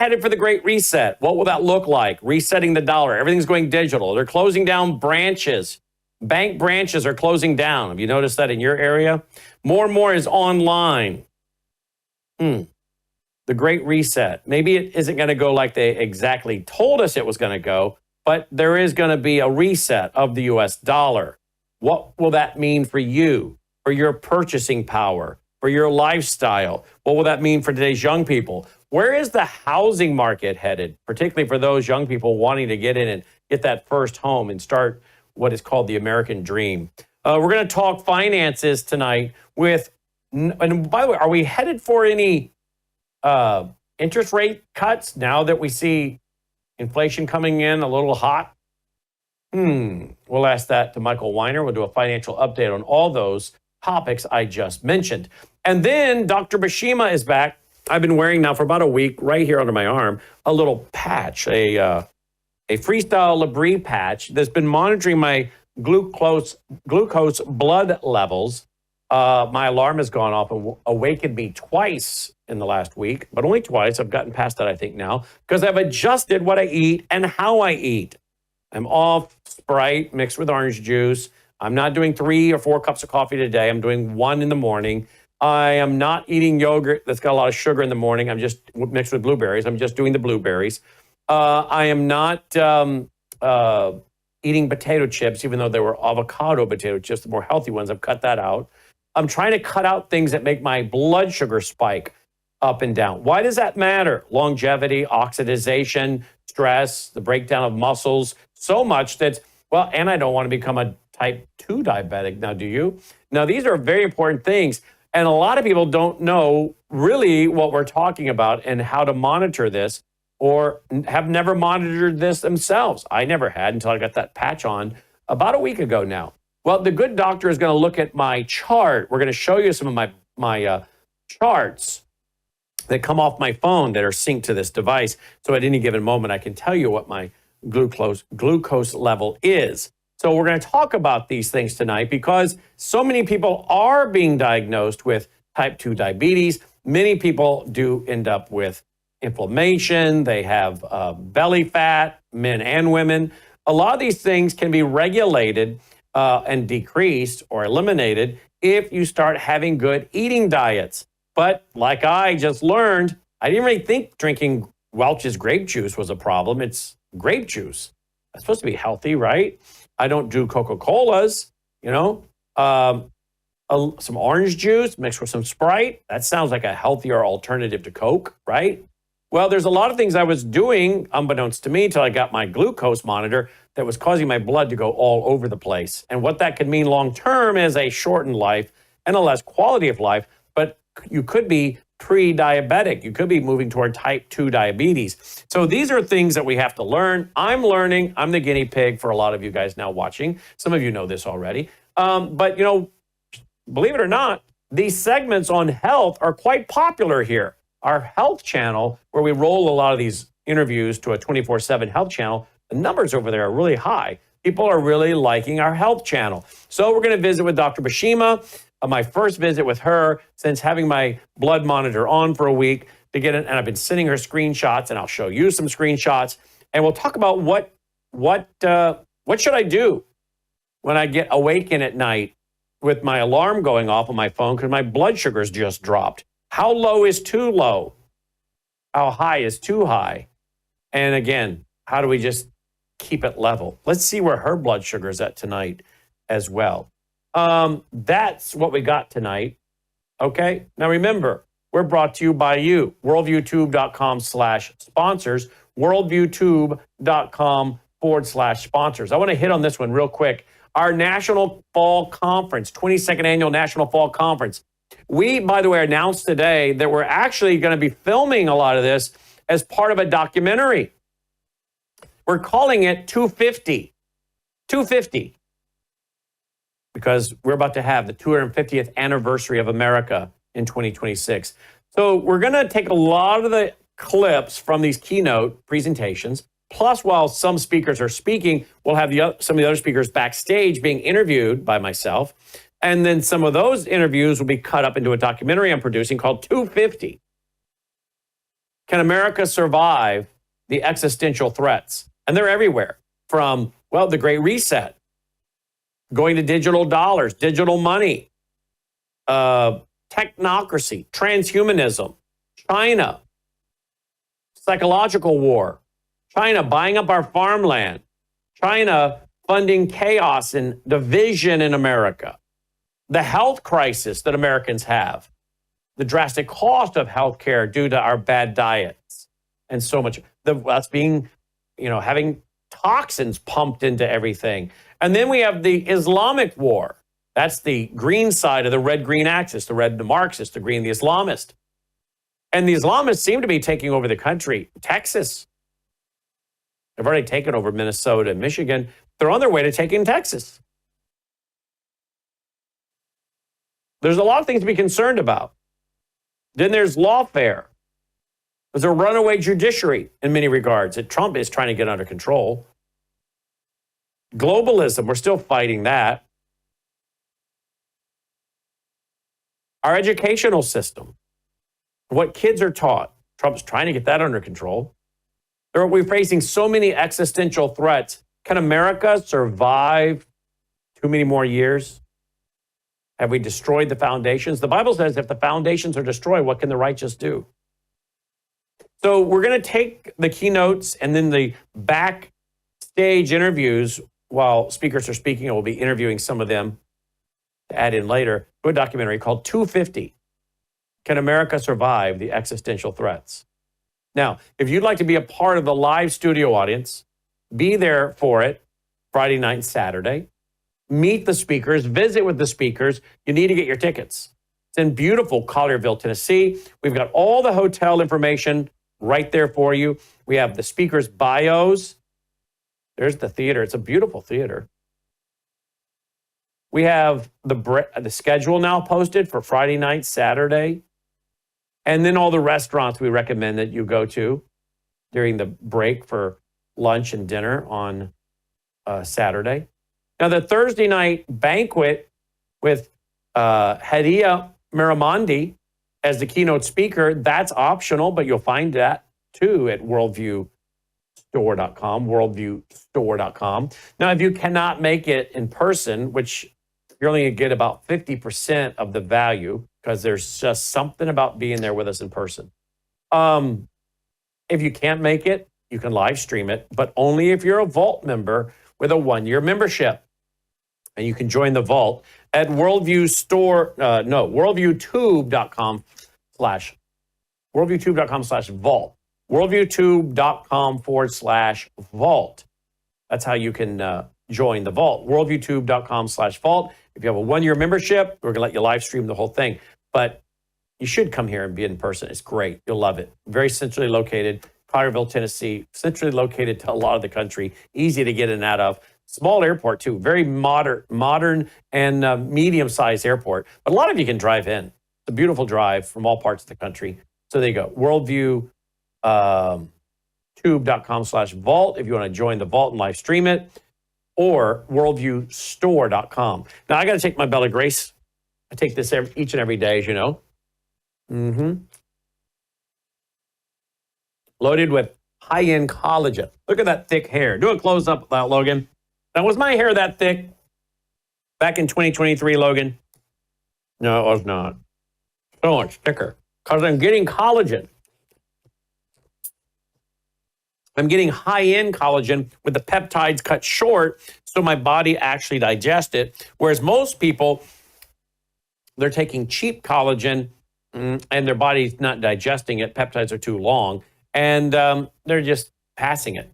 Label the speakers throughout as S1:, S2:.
S1: headed for the Great Reset. What will that look like? Resetting the dollar. Everything's going digital. They're closing down branches. Bank branches are closing down. Have you noticed that in your area? More and more is online. The Great Reset. Maybe it isn't going to go like they exactly told us it was going to go, but there is going to be a reset of the U.S. dollar. What will that mean for you, for your purchasing power, for your lifestyle? What will that mean for today's young people? Where is the housing market headed, particularly for those young people wanting to get in and get that first home and start what is called the American dream? We're going to talk finances tonight with, and by the way, are we headed for any interest rate cuts now that we see inflation coming in a little hot? We'll ask that to Michael Weiner. We'll do a financial update on all those topics I just mentioned. And then Dr. Bashima is back. I've been wearing now for about a week, right here under my arm, a little patch, a Freestyle Labrie patch that's been monitoring my glucose blood levels. My alarm has gone off and awakened me twice in the last week, but only twice. I've gotten past that, I think, now, because I've adjusted what I eat and how I eat. I'm off Sprite mixed with orange juice. I'm not doing 3 or 4 cups of coffee today. I'm doing 1 in the morning. I am not eating yogurt that's got a lot of sugar in the morning. I'm just mixed with blueberries. I'm just doing the blueberries. I am not eating potato chips, even though they were avocado potato chips, the more healthy ones. I've cut that out. I'm trying to cut out things that make my blood sugar spike up and down. Why does that matter? Longevity, oxidization, stress, the breakdown of muscles, so much that, well, and I don't want to become a type 2 diabetic. Now, do you? Now, these are very important things. And a lot of people don't know really what we're talking about and how to monitor this, or have never monitored this themselves. I never had until I got that patch on about a week ago now. Well, the good doctor is going to look at my chart. We're going to show you some of my charts that come off my phone that are synced to this device. So at any given moment, I can tell you what my glucose level is. So we're going to talk about these things tonight because so many people are being diagnosed with type 2 diabetes. Many people do end up with inflammation. They have belly fat, men and women. A lot of these things can be regulated and decreased or eliminated if you start having good eating diets. But like I just learned, I didn't really think drinking Welch's grape juice was a problem. It's grape juice. That's supposed to be healthy, right? I don't do Coca-Colas, some orange juice mixed with some Sprite. That sounds like a healthier alternative to Coke, right? Well, there's a lot of things I was doing, unbeknownst to me, till I got my glucose monitor that was causing my blood to go all over the place. And what that could mean long-term is a shortened life and a less quality of life, but you could be pre-diabetic. You could be moving toward type 2 diabetes. So these are things that we have to learn. I'm learning. I'm the guinea pig for a lot of you guys now watching. Some of you know this already. But believe it or not, these segments on health are quite popular here. Our health channel, where we roll a lot of these interviews to a 24/7 health channel, the numbers over there are really high. People are really liking our health channel. So we're going to visit with Dr. Bashima. My first visit with her since having my blood monitor on for a week to get it. And I've been sending her screenshots, and I'll show you some screenshots. And we'll talk about what should I do when I get awakened at night with my alarm going off on my phone because my blood sugar's just dropped. How low is too low? How high is too high? And again, how do we just keep it level? Let's see where her blood sugar is at tonight as well. That's what we got tonight. Okay. Now remember, we're brought to you by you. WorldviewTube.com/sponsors. WorldviewTube.com/sponsors. I want to hit on this one real quick. Our National Fall Conference, 22nd Annual National Fall Conference. We, by the way, announced today that we're actually going to be filming a lot of this as part of a documentary. We're calling it 250. 250. Because we're about to have the 250th anniversary of America in 2026. So we're going to take a lot of the clips from these keynote presentations. Plus, while some speakers are speaking, we'll have some of the other speakers backstage being interviewed by myself. And then some of those interviews will be cut up into a documentary I'm producing called 250. Can America survive the existential threats? And they're everywhere, from, well, the Great Reset, going to digital dollars, digital money, technocracy, transhumanism, China, psychological war, China buying up our farmland, China funding chaos and division in America, the health crisis that Americans have, the drastic cost of healthcare due to our bad diets, and so much. That's being, having toxins pumped into everything. And then we have the Islamic war. That's the green side of the red-green axis, the red, the Marxist, the green, the Islamist. And the Islamists seem to be taking over the country. Texas. They've already taken over Minnesota and Michigan. They're on their way to taking Texas. There's a lot of things to be concerned about. Then there's lawfare. There's a runaway judiciary in many regards that Trump is trying to get under control. Globalism, we're still fighting that. Our educational system, what kids are taught, Trump's trying to get that under control. We're facing so many existential threats. Can America survive too many more years? Have we destroyed the foundations? The Bible says if the foundations are destroyed, what can the righteous do? So we're going to take the keynotes and then the backstage interviews while speakers are speaking. I will be interviewing some of them to add in later to a documentary called 250. Can America survive the existential threats? Now, if you'd like to be a part of the live studio audience, be there for it Friday night and Saturday. Meet the speakers, visit with the speakers. You need to get your tickets. It's in beautiful Collierville, Tennessee. We've got all the hotel information right there for you. We have the speakers' bios. There's the theater. It's a beautiful theater. We have the schedule now posted for Friday night, Saturday, and then all the restaurants we recommend that you go to during the break for lunch and dinner on Saturday. Now, the Thursday night banquet with Hadia Miramandi as the keynote speaker, that's optional, but you'll find that too at worldviewstore.com, worldviewstore.com. Now, if you cannot make it in person, which you're only going to get about 50% of the value because there's just something about being there with us in person. If you can't make it, you can live stream it, but only if you're a Vault member with a 1-year membership. And you can join the Vault at worldviewtube.com/vault. worldviewtube.com/vault. That's how you can join the Vault. worldviewtube.com/vault. If you have a 1-year membership, we're going to let you live stream the whole thing. But you should come here and be in person. It's great. You'll love it. Very centrally located. Collierville, Tennessee, centrally located to a lot of the country. Easy to get in and out of. Small airport, too. Very modern and medium-sized airport. But a lot of you can drive in. It's a beautiful drive from all parts of the country. So there you go. worldviewtube.com/vault if you want to join the Vault and live stream it, or worldviewstore.com. Now, I got to take my Bella Grace. I take this each and every day, as you know. Loaded with high-end collagen. Look at that thick hair. Do a close-up of that, Logan. Now, was my hair that thick back in 2023, Logan? No, it was not. So much thicker because I'm getting collagen. I'm getting high-end collagen with the peptides cut short so my body actually digests it. Whereas most people, they're taking cheap collagen and their body's not digesting it. Peptides are too long and they're just passing it.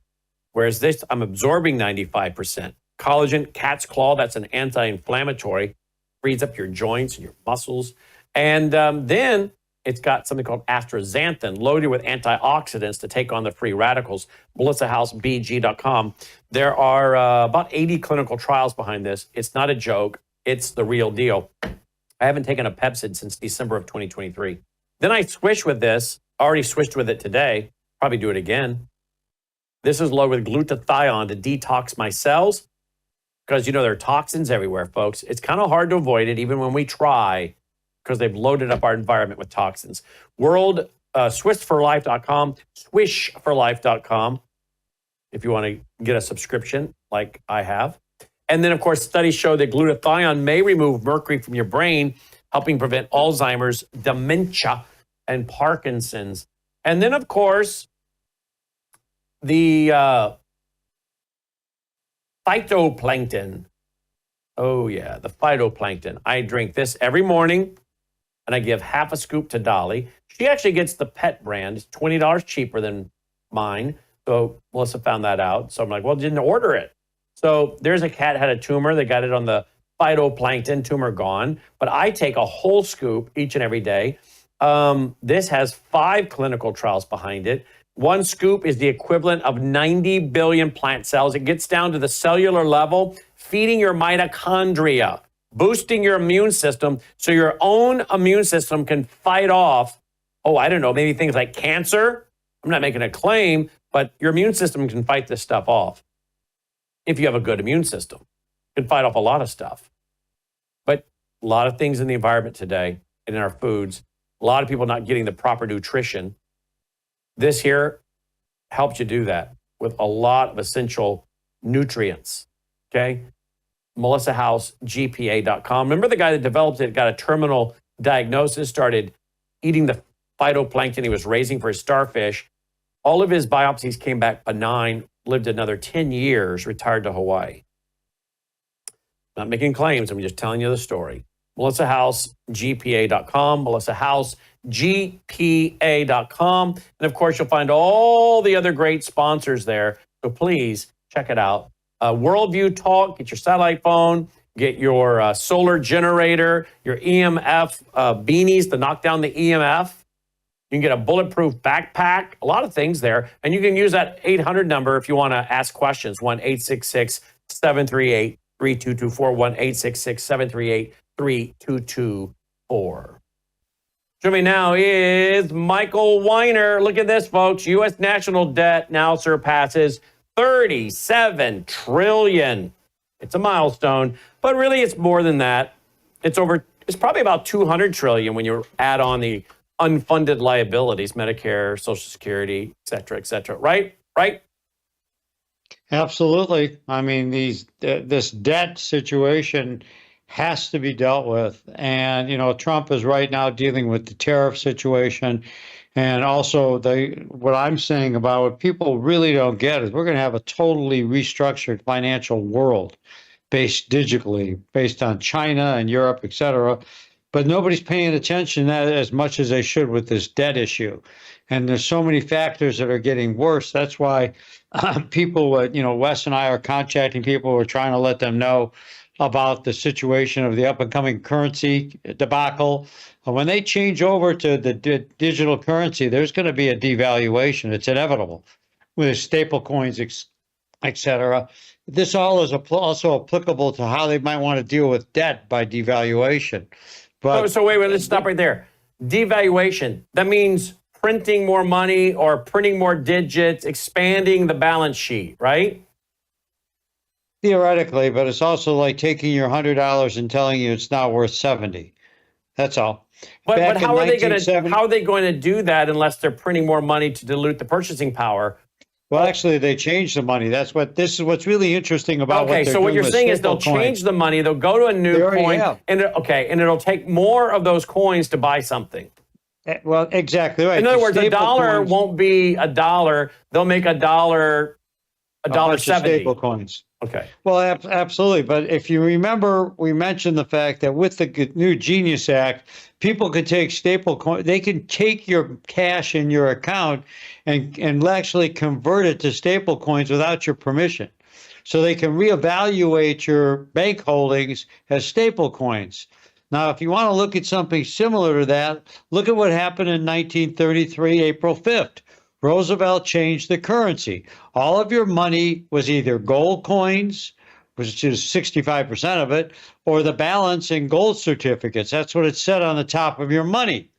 S1: Whereas this, I'm absorbing 95%. Collagen, cat's claw, that's an anti-inflammatory, frees up your joints and your muscles. And then it's got something called astaxanthin, loaded with antioxidants to take on the free radicals. MelissaHouseBG.com. There are about 80 clinical trials behind this. It's not a joke. It's the real deal. I haven't taken a Pepcid since December of 2023. Then I switched with this. I already switched with it today. Probably do it again. This is loaded with glutathione to detox my cells because, there are toxins everywhere, folks. It's kind of hard to avoid it even when we try because they've loaded up our environment with toxins. World swishforlife.com, swishforlife.com, if you want to get a subscription like I have. And then, of course, studies show that glutathione may remove mercury from your brain, helping prevent Alzheimer's, dementia, and Parkinson's. And then, of course, the phytoplankton. Oh, yeah, the phytoplankton. I drink this every morning, and I give half a scoop to Dolly. She actually gets the pet brand. It's $20 cheaper than mine. So Melissa found that out. So I'm like, well, didn't order it. So there's a cat had a tumor. They got it on the phytoplankton, tumor gone. But I take a whole scoop each and every day. This has 5 clinical trials behind it. 1 scoop is the equivalent of 90 billion plant cells. It gets down to the cellular level, feeding your mitochondria, boosting your immune system so your own immune system can fight off, maybe things like cancer. I'm not making a claim, but your immune system can fight this stuff off. If you have a good immune system, it can fight off a lot of stuff. But a lot of things in the environment today and in our foods, a lot of people not getting the proper nutrition. This here helps you do that with a lot of essential nutrients, okay? Melissa Howse, GPA.com. Remember the guy that developed it, got a terminal diagnosis, started eating the phytoplankton he was raising for his starfish. All of his biopsies came back benign, lived another 10 years, retired to Hawaii. Not making claims, I'm just telling you the story. Melissa Howse, GPA.com, Melissa Howse, GPA.com. And of course, you'll find all the other great sponsors there. So please check it out. Worldview Talk, get your satellite phone, get your solar generator, your EMF beanies to knock down the EMF. You can get a bulletproof backpack, a lot of things there. And you can use that 800 number if you want to ask questions, 1-866-738-3224, 1-866-738-3224. Joining me now is Michael Weiner. Look at this, folks. U.S. national debt now surpasses $37 trillion. It's a milestone, but really it's more than that. It's probably about $200 trillion when you add on the unfunded liabilities, Medicare, Social Security, et cetera, right?
S2: Absolutely. I mean, this debt situation has to be dealt with. And, Trump is right now dealing with the tariff situation. And also what I'm saying about what people really don't get is we're going to have a totally restructured financial world based digitally, based on China and Europe, et cetera. But nobody's paying attention to that as much as they should with this debt issue. And there's so many factors that are getting worse. That's why people, Wes and I are contacting people. We're trying to let them know about the situation of the up and coming currency debacle. When they change over to the digital currency, there's going to be a devaluation. It's inevitable with staple coins, et cetera. This all is also applicable to how they might want to deal with debt by devaluation. But
S1: so wait, let's stop right there. Devaluation, that means printing more money or printing more digits, expanding the balance sheet, right?
S2: Theoretically, but it's also like taking your $100 and telling you it's not worth 70. That's all.
S1: But how are they going to do that unless they're printing more money to dilute the purchasing power?
S2: Well, actually, they changed the money. This is what's really interesting about
S1: okay, so what you're saying is they'll change the money, they'll go to a new coin, and it'll take more of those coins to buy something.
S2: Well, exactly right.
S1: In other words, a dollar won't be a dollar. They'll make a dollar $1.70.
S2: Staple coins.
S1: Okay.
S2: Well, absolutely. But if you remember, we mentioned the fact that with the new Genius Act, people can take staple coin. They can take your cash in your account and actually convert it to staple coins without your permission. So they can reevaluate your bank holdings as staple coins. Now, if you want to look at something similar to that, look at what happened in 1933, April 5th. Roosevelt changed the currency. All of your money was either gold coins, which is 65% of it, or the balance in gold certificates. That's what it said on the top of your money.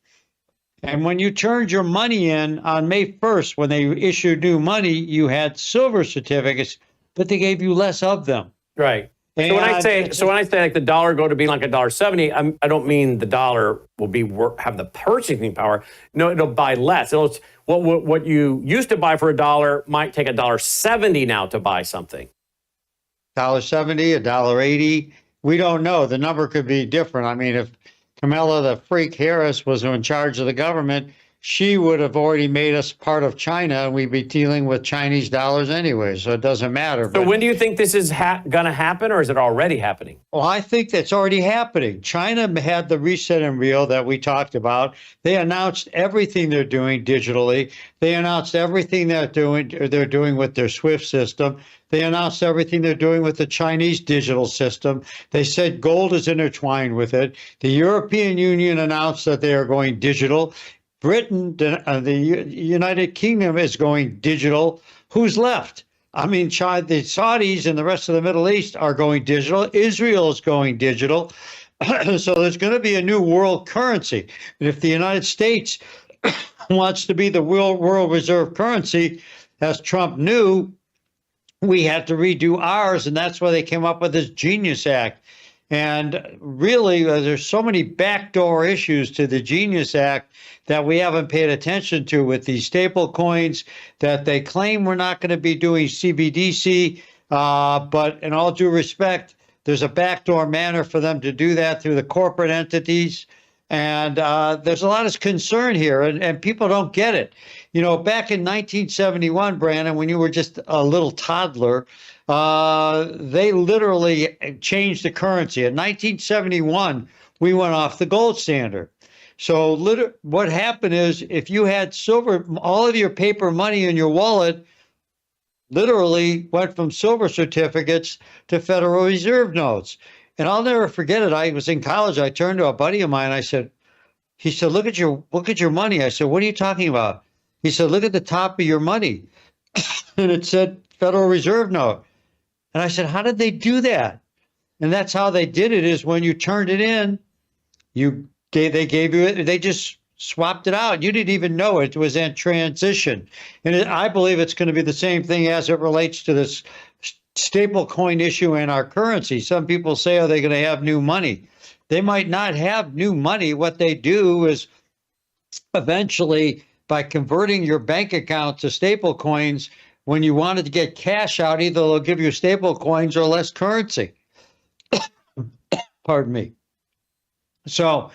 S2: And when you turned your money in on May 1st, when they issued new money, you had silver certificates, but they gave you less of them.
S1: Right. So when I say like the dollar go to be like $1.70, I don't mean the dollar will be have the purchasing power. No, it'll buy less. What you used to buy for $1 might take $1.70 now to buy something.
S2: $1.70, $1.80. We don't know. The number could be different. I mean, if Kamala the Freak Harris was in charge of the government, she would have already made us part of China, and we'd be dealing with Chinese dollars anyway, so it doesn't matter.
S1: So when do you think this is going to happen, or is it already happening?
S2: Well, I think that's already happening. China had the reset and reel that we talked about. They announced everything they're doing digitally. They announced everything they're doing with their SWIFT system. They announced everything they're doing with the Chinese digital system. They said gold is intertwined with it. The European Union announced that they are going digital. Britain, the United Kingdom is going digital. Who's left? I mean, China, the Saudis and the rest of the Middle East are going digital. Israel is going digital. So there's going to be a new world currency. And if the United States wants to be the world reserve currency, as Trump knew, we had to redo ours. And that's why they came up with this Genius Act. And really, there's so many backdoor issues to the Genius Act that we haven't paid attention to with these stable coins that they claim we're not going to be doing CBDC. But in all due respect, there's a backdoor manner for them to do that through the corporate entities. And there's a lot of concern here, and people don't get it. You know, back in 1971, Brannon, when you were just a little toddler, they literally changed the currency. In 1971, we went off the gold standard. So what happened is if you had silver, all of your paper money in your wallet literally went from silver certificates to Federal Reserve notes. And I'll never forget it. I was in college. I turned to a buddy of mine. He said, look at your money. I said, what are you talking about? He said, look at the top of your money. And it said Federal Reserve note. And I said, how did they do that? And that's how they did it, is when you turned it in, they gave you it, they just swapped it out. You didn't even know it was in transition. And I believe it's going to be the same thing as it relates to this stable coin issue in our currency. Some people say, are they going to have new money? They might not have new money. What they do is eventually, by converting your bank account to stable coins, when you wanted to get cash out, either they'll give you stable coins or less currency. Pardon me. So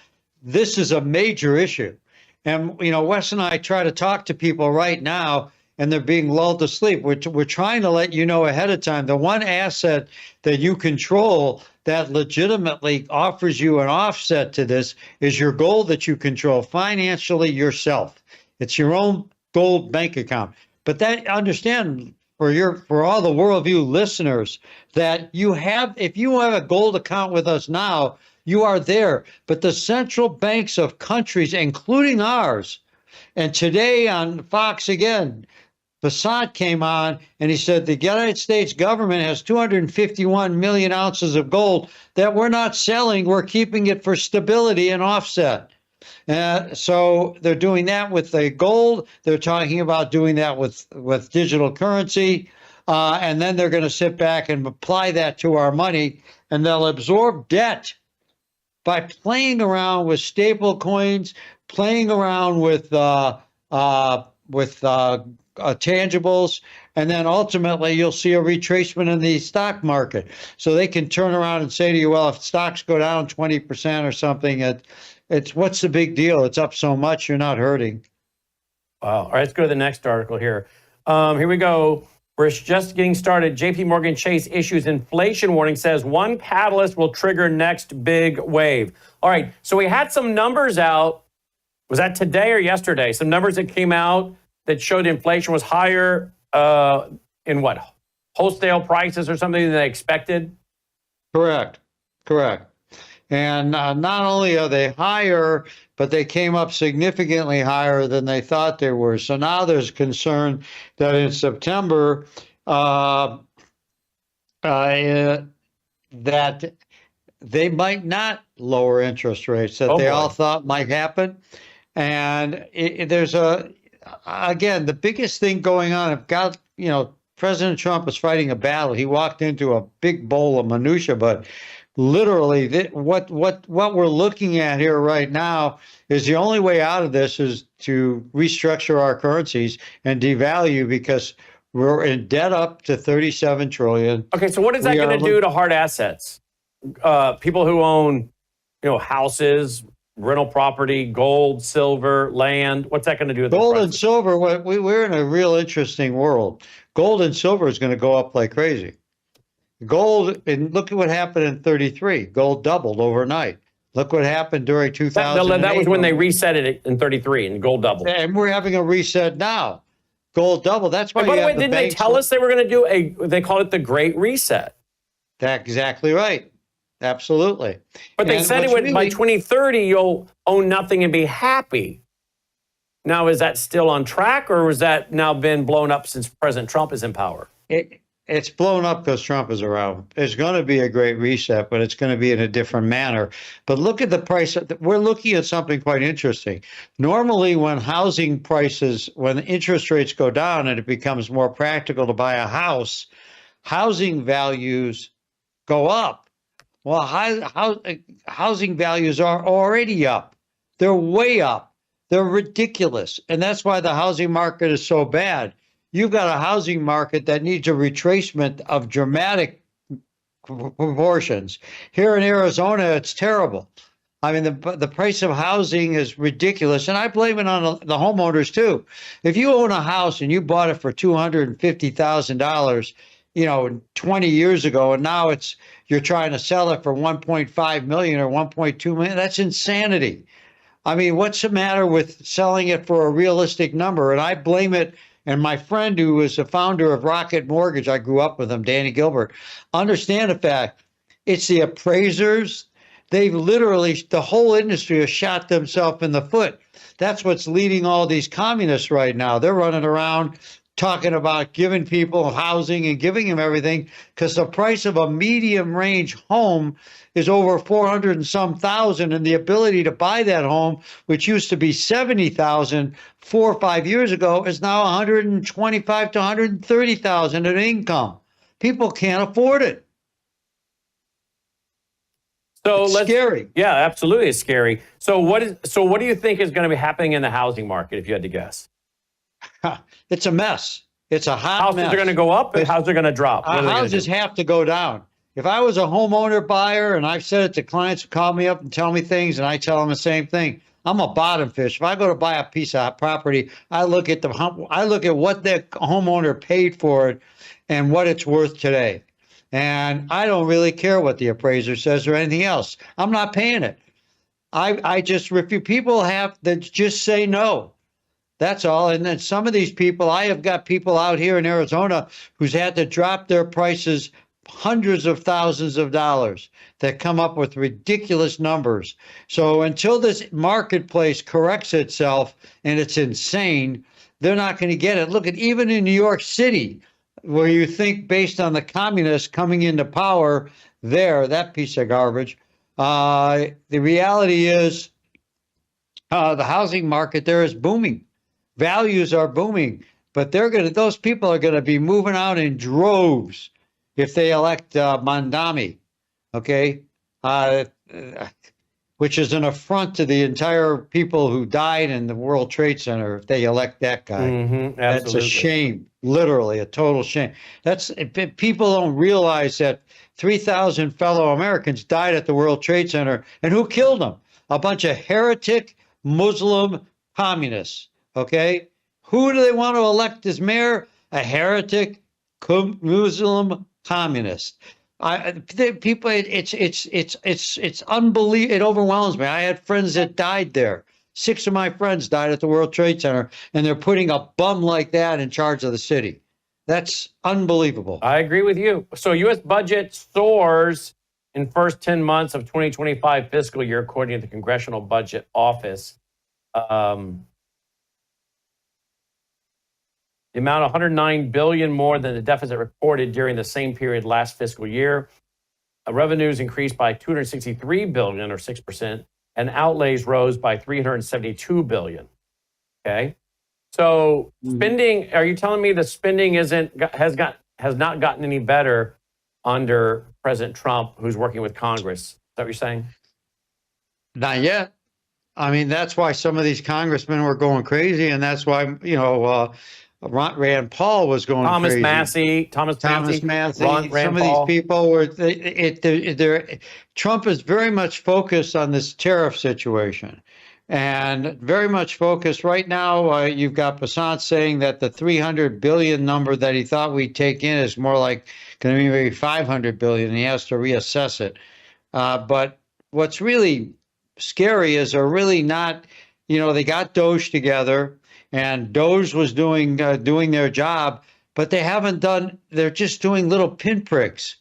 S2: this is a major issue. And, you know, Wes and I try to talk to people right now, and they're being lulled to sleep. We're trying to let you know ahead of time. The one asset that you control that legitimately offers you an offset to this is your gold that you control financially yourself. It's your own gold bank account. But that, understand, for all the worldview listeners, that if you have a gold account with us now, you are there. But the central banks of countries, including ours, and today on Fox again, Bassat came on and he said the United States government has 251 million ounces of gold that we're not selling. We're keeping it for stability and offset. So they're doing that with the gold. They're talking about doing that with digital currency. And then they're going to sit back and apply that to our money, and they'll absorb debt by playing around with stable coins, playing around with tangibles, and then ultimately you'll see a retracement in the stock market. So they can turn around and say to you, well, if stocks go down 20% or something, it's what's the big deal? It's up so much, you're not hurting.
S1: Wow. All right, let's go to the next article here. Here we go. We're just getting started. JP Morgan Chase issues inflation warning, says one catalyst will trigger next big wave. All right, so we had some numbers out. Was that today or yesterday? Some numbers that came out that showed inflation was higher in what? Wholesale prices or something than they expected?
S2: Correct. And not only are they higher, but they came up significantly higher than they thought they were. So now there's concern that in September, that they might not lower interest rates that they all thought might happen. And there's again, the biggest thing going on, I've got, President Trump is fighting a battle. He walked into a big bowl of minutia, but literally, what we're looking at here right now is the only way out of this is to restructure our currencies and devalue, because we're in debt up to 37 trillion.
S1: Okay, so what is that going to do to hard assets? People who own, houses, rental property, gold, silver, land. What's that going to do with
S2: gold and silver? We're in a real interesting world. Gold and silver is going to go up like crazy. Gold, and look at what happened in 33. Gold doubled overnight. Look what happened during 2008.
S1: That was when they reset it in 33 and gold doubled.
S2: And we're having a reset now. Gold doubled. That's why.
S1: And by the way, didn't they tell us they were going to do they called it the Great Reset?
S2: That's exactly right. Absolutely.
S1: But they said by 2030, you'll own nothing and be happy. Now, is that still on track, or has that now been blown up since President Trump is in power?
S2: It's blown up because Trump is around. It's going to be a great reset, but it's going to be in a different manner. But look at the price. We're looking at something quite interesting. Normally, when housing prices, when interest rates go down and it becomes more practical to buy a house, housing values go up. Well, housing values are already up. They're way up. They're ridiculous. And that's why the housing market is so bad. You've got a housing market that needs a retracement of dramatic proportions. Here in Arizona, it's terrible. I mean, the price of housing is ridiculous, and I blame it on the homeowners too. If you own a house and you bought it for $250,000, 20 years ago, and now you're trying to sell it for 1.5 million or 1.2 million, that's insanity. I mean, what's the matter with selling it for a realistic number? And I blame it. And my friend who is the founder of Rocket Mortgage, I grew up with him, Danny Gilbert, understand the fact it's the appraisers. They've literally, the whole industry has shot themselves in the foot. That's what's leading all these communists right now. They're running around talking about giving people housing and giving them everything, because the price of a medium range home is over 400 and some thousand, and the ability to buy that home, which used to be 70,000 4 or 5 years ago, is now 125 to 130,000 in income. People can't afford it.
S1: So
S2: it's scary.
S1: Yeah, absolutely, it's scary. So what do you think is going to be happening in the housing market, if you had to guess?
S2: It's a mess. It's a hot mess.
S1: Houses are going to go up, and houses are going to drop.
S2: Houses have to go down. If I was a homeowner buyer, and I've said it to clients who call me up and tell me things, and I tell them the same thing, I'm a bottom fish. If I go to buy a piece of property, I look at what the homeowner paid for it and what it's worth today. And I don't really care what the appraiser says or anything else. I'm not paying it. I just refuse. People have to just say no. That's all. And then some of these people, I have got people out here in Arizona who's had to drop their prices hundreds of thousands of dollars, that come up with ridiculous numbers. So until this marketplace corrects itself, and it's insane, they're not going to get it. Look at even in New York City, where you think based on the communists coming into power there, that piece of garbage, the reality is the housing market there is booming. Values are booming, but those people are going to be moving out in droves if they elect Mondami, okay, which is an affront to the entire people who died in the World Trade Center if they elect that guy.
S1: Mm-hmm,
S2: that's a shame, literally a total shame. People don't realize that 3,000 fellow Americans died at the World Trade Center, and who killed them? A bunch of heretic Muslim communists, okay? Who do they want to elect as mayor? A heretic Muslim communist. People, it's unbelievable. It overwhelms me. I had friends that died there. 6 of my friends died at the World Trade Center, and they're putting a bum like that in charge of the city. That's unbelievable.
S1: I agree with you. So U.S. budget soars in first 10 months of 2025 fiscal year, according to the Congressional Budget Office. The amount of $109 billion more than the deficit reported during the same period last fiscal year. Revenues increased by $263 billion, or 6%, and outlays rose by $372 billion. Okay, So spending, are you telling me the spending has not gotten any better under President Trump, who's working with Congress? Is that what you're saying?
S2: Not yet. I mean, that's why some of these congressmen were going crazy, and that's why, Rand Paul was going
S1: Thomas
S2: crazy.
S1: Massey,
S2: Some of these people were. Trump is very much focused on this tariff situation, and very much focused right now. You've got Passant saying that the 300 billion number that he thought we'd take in is more like going to be maybe 500 billion, and he has to reassess it. But what's really scary is they're really not. They got Doge together, and Doge was doing their job, but they haven't done. They're just doing little pinpricks.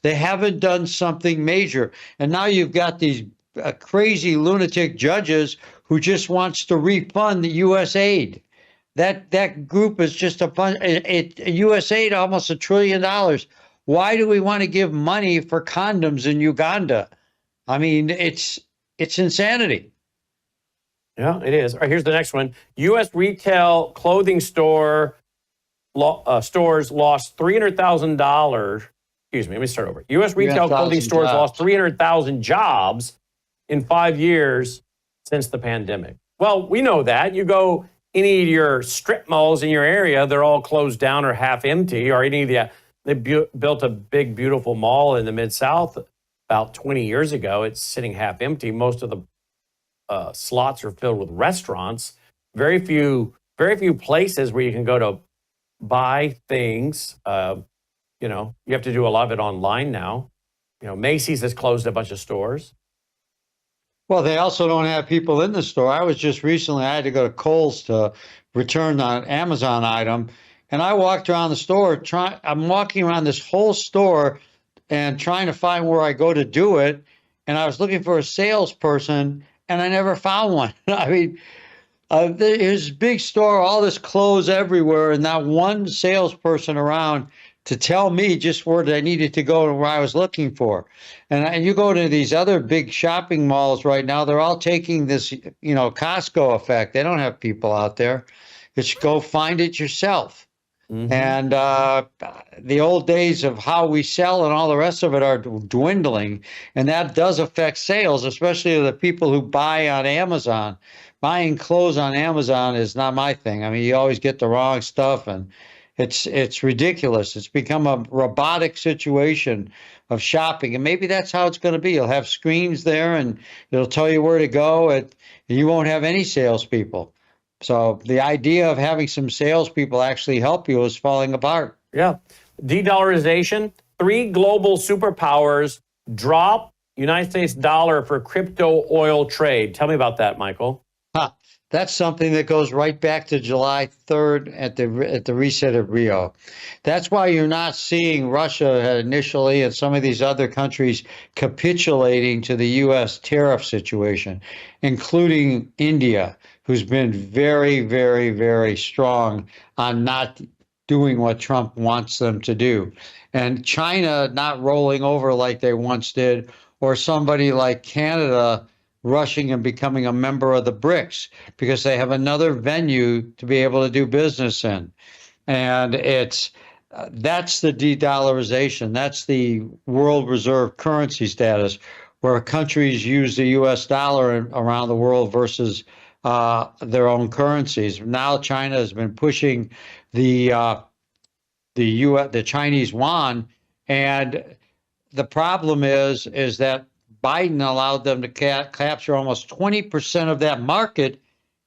S2: They haven't done something major, and now you've got these crazy lunatic judges who just wants to refund the U.S. aid. That group is just a bunch. U.S. aid almost $1 trillion. Why do we want to give money for condoms in Uganda? I mean, it's insanity.
S1: Yeah, it is. All right, here's the next one. U.S. retail clothing stores lost $300,000. Excuse me, let me start over. U.S. retail clothing stores lost 300,000 jobs in 5 years since the pandemic. Well, we know that. You go any of your strip malls in your area, they're all closed down or half empty, or they built a big, beautiful mall in the Mid-South about 20 years ago. It's sitting half empty. Most of the slots are filled with restaurants. Very few places where you can go to buy things. You have to do a lot of it online now. Macy's has closed a bunch of stores.
S2: Well, they also don't have people in the store. I had to go to Kohl's to return an Amazon item, and I walked around the store. I'm walking around this whole store and trying to find where I go to do it, and I was looking for a salesperson, and I never found one. I mean, there's a big store, all this clothes everywhere, and not one salesperson around to tell me just where I needed to go and where I was looking for. And you go to these other big shopping malls right now, they're all taking this, Costco effect. They don't have people out there. It's go find it yourself. Mm-hmm. And the old days of how we sell and all the rest of it are dwindling. And that does affect sales, especially the people who buy on Amazon. Buying clothes on Amazon is not my thing. I mean, you always get the wrong stuff, and it's ridiculous. It's become a robotic situation of shopping, and maybe that's how it's going to be. You'll have screens there, and it'll tell you where to go, and you won't have any salespeople. So the idea of having some salespeople actually help you is falling apart.
S1: Yeah. De-dollarization. 3 global superpowers drop United States dollar for crypto oil trade. Tell me about that, Michael.
S2: That's something that goes right back to July 3rd at the reset of Rio. That's why you're not seeing Russia initially and some of these other countries capitulating to the U.S. tariff situation, including India, who's been very, very, very strong on not doing what Trump wants them to do. And China not rolling over like they once did, or somebody like Canada rushing and becoming a member of the BRICS because they have another venue to be able to do business in. And that's the de-dollarization. That's the world reserve currency status, where countries use the U.S. dollar around the world versus their own currencies. Now China has been pushing the Chinese yuan, and the problem is that Biden allowed them to capture almost 20% of that market,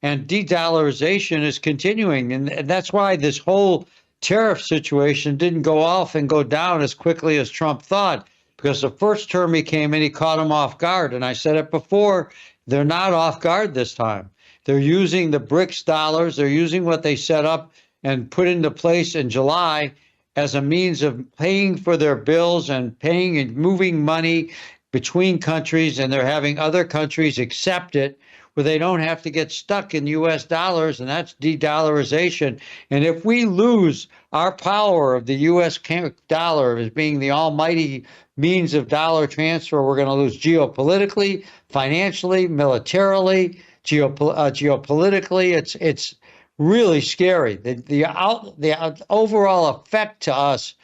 S2: and de-dollarization is continuing. And that's why this whole tariff situation didn't go off and go down as quickly as Trump thought, because the first term he came in, he caught them off guard. And I said it before, they're not off guard this time. They're using the BRICS dollars. They're using what they set up and put into place in July as a means of paying for their bills and paying and moving money between countries, and they're having other countries accept it where they don't have to get stuck in U.S. dollars, and that's de-dollarization. And if we lose our power of the U.S. dollar as being the almighty means of dollar transfer, we're going to lose geopolitically, financially, militarily, geopolitically. really scary. The overall effect to us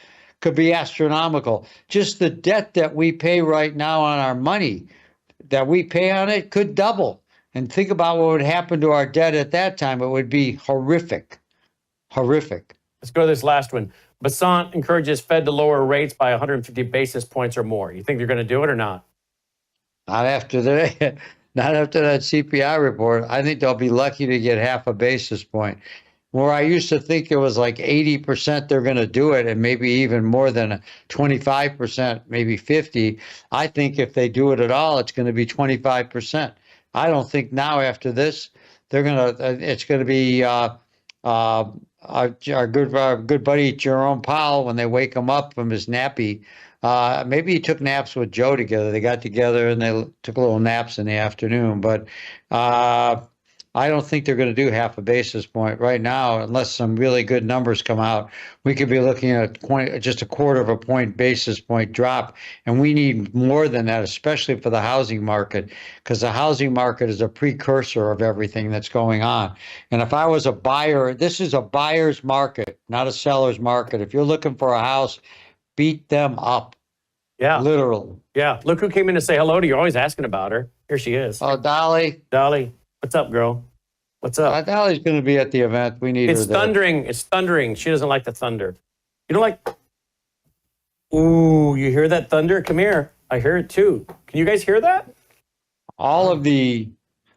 S2: could be astronomical. Just the debt that we pay right now on our money that we pay on it could double. And think about what would happen to our debt at that time. It would be horrific. Horrific.
S1: Let's go to this last one. Basant encourages Fed to lower rates by 150 basis points or more. You think they're going to do it or not?
S2: Not after that. Not after that CPI report. I think they'll be lucky to get half a basis point. Where I used to think it was like 80% they're going to do it, and maybe even more than 25%, maybe 50. I think if they do it at all, it's going to be 25%. I don't think now after this, it's going to be our good buddy Jerome Powell, when they wake him up from his nappy. Maybe he took naps with Joe together. They got together and they took little naps in the afternoon. But I don't think they're going to do half a basis point right now, unless some really good numbers come out. We could be looking at just a quarter of a point basis point drop, and we need more than that, especially for the housing market, because the housing market is a precursor of everything that's going on. And if I was a buyer, this is a buyer's market, not a seller's market. If you're looking for a house, beat them up.
S1: Yeah.
S2: Literally.
S1: Yeah. Look who came in to say hello to you. You're always asking about her. Here she is.
S2: Oh, Dolly.
S1: Dolly. What's up, girl? What's up?
S2: Dolly's going to be at the event. We need her there.
S1: Thundering. It's thundering. She doesn't like the thunder. You don't like... Ooh, you hear that thunder? Come here. I hear it too. Can you guys hear that?
S2: All of the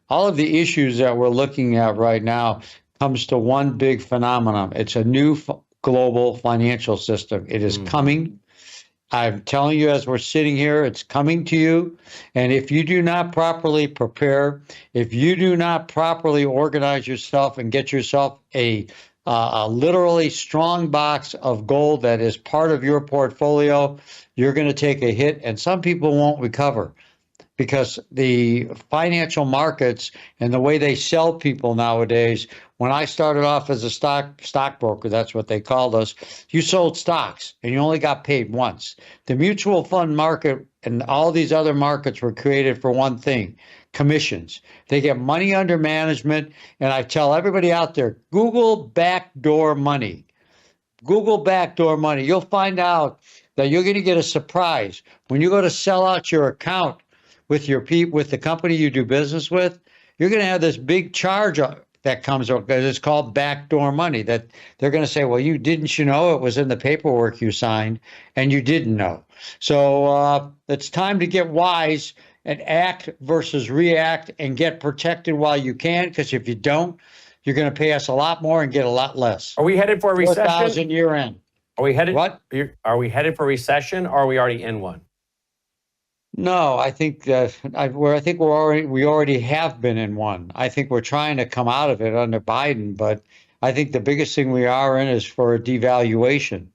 S2: issues that we're looking at right now comes to one big phenomenon. It's a new global financial system. It is coming. I'm telling you, as we're sitting here, it's coming to you. And if you do not properly prepare, if you do not properly organize yourself and get yourself a literally strong box of gold that is part of your portfolio, you're going to take a hit, and some people won't recover, because the financial markets and the way they sell people nowadays. When I started off as a stockbroker, that's what they called us, you sold stocks and you only got paid once. The mutual fund market and all these other markets were created for one thing: commissions. They get money under management. And I tell everybody out there, Google backdoor money. Google backdoor money. You'll find out that you're going to get a surprise when you go to sell out your account with the company you do business with. You're going to have this big charge that comes up, because it's called backdoor money, that they're going to say, well, you know it was in the paperwork you signed and you didn't know. So it's time to get wise and act versus react, and get protected while you can, because if you don't, you're going to pay us a lot more and get a lot less.
S1: Are we headed for a recession?
S2: 4,000 year end.
S1: Are we headed?
S2: What?
S1: Are we headed for a recession, or are we already in one?
S2: No, I think we already have been in one. I think we're trying to come out of it under Biden, but I think the biggest thing we are in is for a devaluation,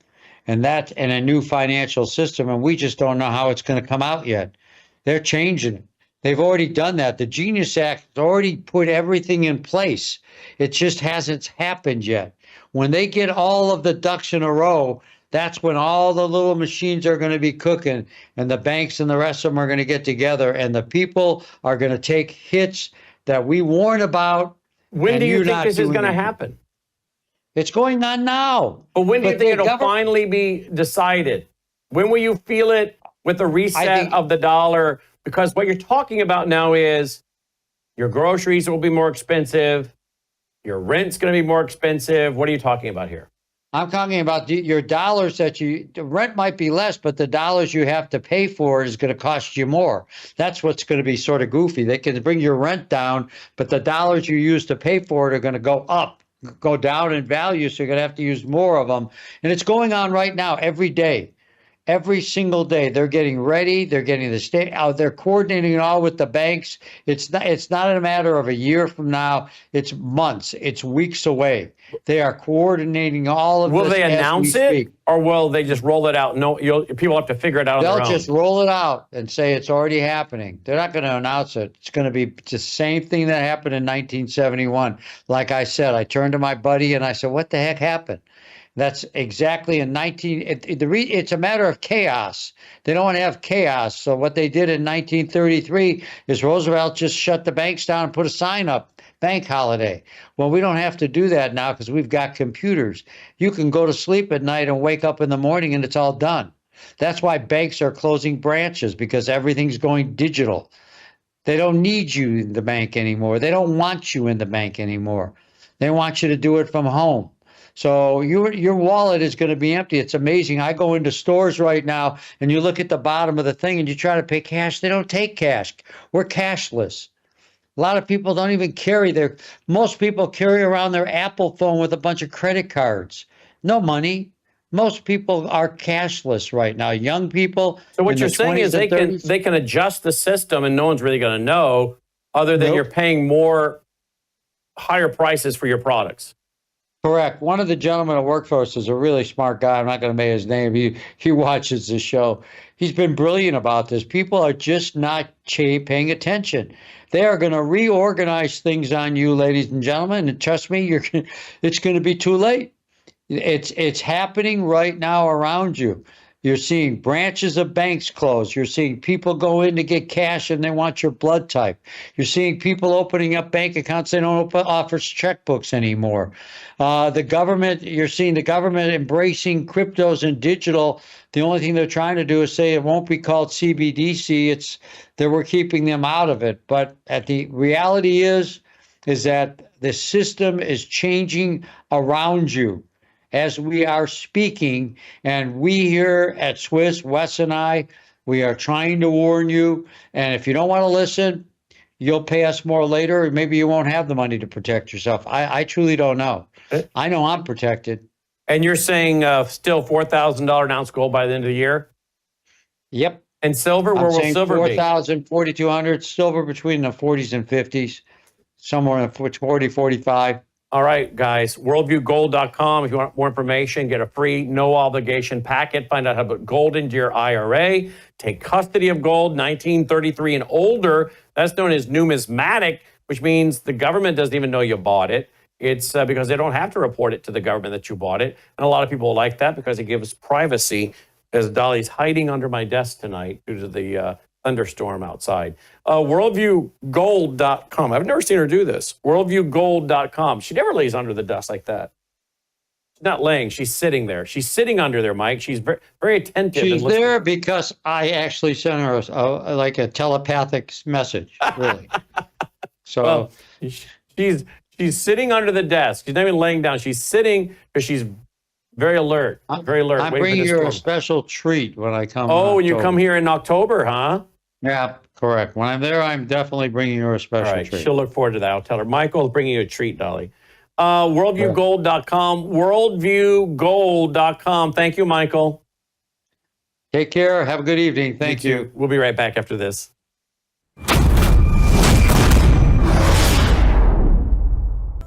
S2: and that and a new financial system, and we just don't know how it's going to come out yet. They're changing it. They've already done that. The Genius Act has already put everything in place. It just hasn't happened yet. When they get all of the ducks in a row, that's when all the little machines are going to be cooking, and the banks and the rest of them are going to get together, and the people are going to take hits that we warn about.
S1: When do you think this is going to happen?
S2: It's going on now.
S1: But when do you think it'll finally be decided? When will you feel it with the reset of the dollar? Because what you're talking about now is your groceries will be more expensive, your rent's going to be more expensive. What are you talking about here?
S2: I'm talking about your dollars the rent might be less, but the dollars you have to pay for it is going to cost you more. That's what's going to be sort of goofy. They can bring your rent down, but the dollars you use to pay for it are going to go down in value. So you're going to have to use more of them. And it's going on right now, every day. Every single day, they're getting ready. They're getting the state out. They're coordinating it all with the banks. It's not a matter of a year from now. It's months. It's weeks away. They are coordinating all of this.
S1: Will they announce it, or will they just roll it out? No, people have to figure it out on their own.
S2: They'll just roll it out and say it's already happening. They're not going to announce it. It's going to be the same thing that happened in 1971. Like I said, I turned to my buddy and I said, "What the heck happened?" That's exactly in 19. It's a matter of chaos. They don't want to have chaos. So what they did in 1933 is Roosevelt just shut the banks down and put a sign up, bank holiday. Well, we don't have to do that now because we've got computers. You can go to sleep at night and wake up in the morning and it's all done. That's why banks are closing branches, because everything's going digital. They don't need you in the bank anymore. They don't want you in the bank anymore. They want you to do it from home. So your wallet is going to be empty. It's amazing. I go into stores right now and you look at the bottom of the thing and you try to pay cash. They don't take cash. We're cashless. A lot of people don't even most people carry around their Apple phone with a bunch of credit cards. No money. Most people are cashless right now. Young people.
S1: So what you're saying is they can adjust the system and no one's really going to know, other than you're paying higher prices for your products.
S2: Correct. One of the gentlemen who worked for us is a really smart guy. I'm not going to say his name. He watches the show. He's been brilliant about this. People are just not paying attention. They are going to reorganize things on you, ladies and gentlemen. And trust me, it's going to be too late. It's happening right now around you. You're seeing branches of banks close. You're seeing people go in to get cash and they want your blood type. You're seeing people opening up bank accounts. They don't offer checkbooks anymore. You're seeing the government embracing cryptos and digital. The only thing they're trying to do is say it won't be called CBDC. It's that we're keeping them out of it. But the reality is that the system is changing around you as we are speaking, and we here at Swiss, Wes and I, we are trying to warn you. And if you don't want to listen, you'll pay us more later, or maybe you won't have the money to protect yourself. I truly don't know. I know I'm protected.
S1: And you're saying still $4,000 an ounce gold by the end of the year?
S2: Yep.
S1: And silver, where will silver be?
S2: 4,000, 4,200, silver between the 40s and 50s, somewhere in 40, 45.
S1: All right, guys, worldviewgold.com. If you want more information, get a free, no obligation packet. Find out how to put gold into your IRA. Take custody of gold, 1933 and older. That's known as numismatic, which means the government doesn't even know you bought it. It's because they don't have to report it to the government that you bought it. And a lot of people like that because it gives privacy, as Dolly's hiding under my desk tonight due to the thunderstorm outside. Worldviewgold.com. I've never seen her do this. Worldviewgold.com. She never lays under the desk like that. She's not laying. She's sitting there. She's sitting under there, Mike. She's very, very attentive.
S2: She's there because I actually sent her a telepathic message, really. So
S1: well, she's sitting under the desk. She's not even laying down. She's sitting because she's very alert. Very alert.
S2: I'm bringing you a special treat when I come.
S1: Oh, when you come here in October, huh?
S2: Yeah, correct. When I'm there, I'm definitely bringing her a special treat.
S1: She'll look forward to that. I'll tell her. Michael's bringing you a treat, Dolly. Worldviewgold.com. Worldviewgold.com. Thank you, Michael.
S2: Take care. Have a good evening. Thank you.
S1: We'll be right back after this.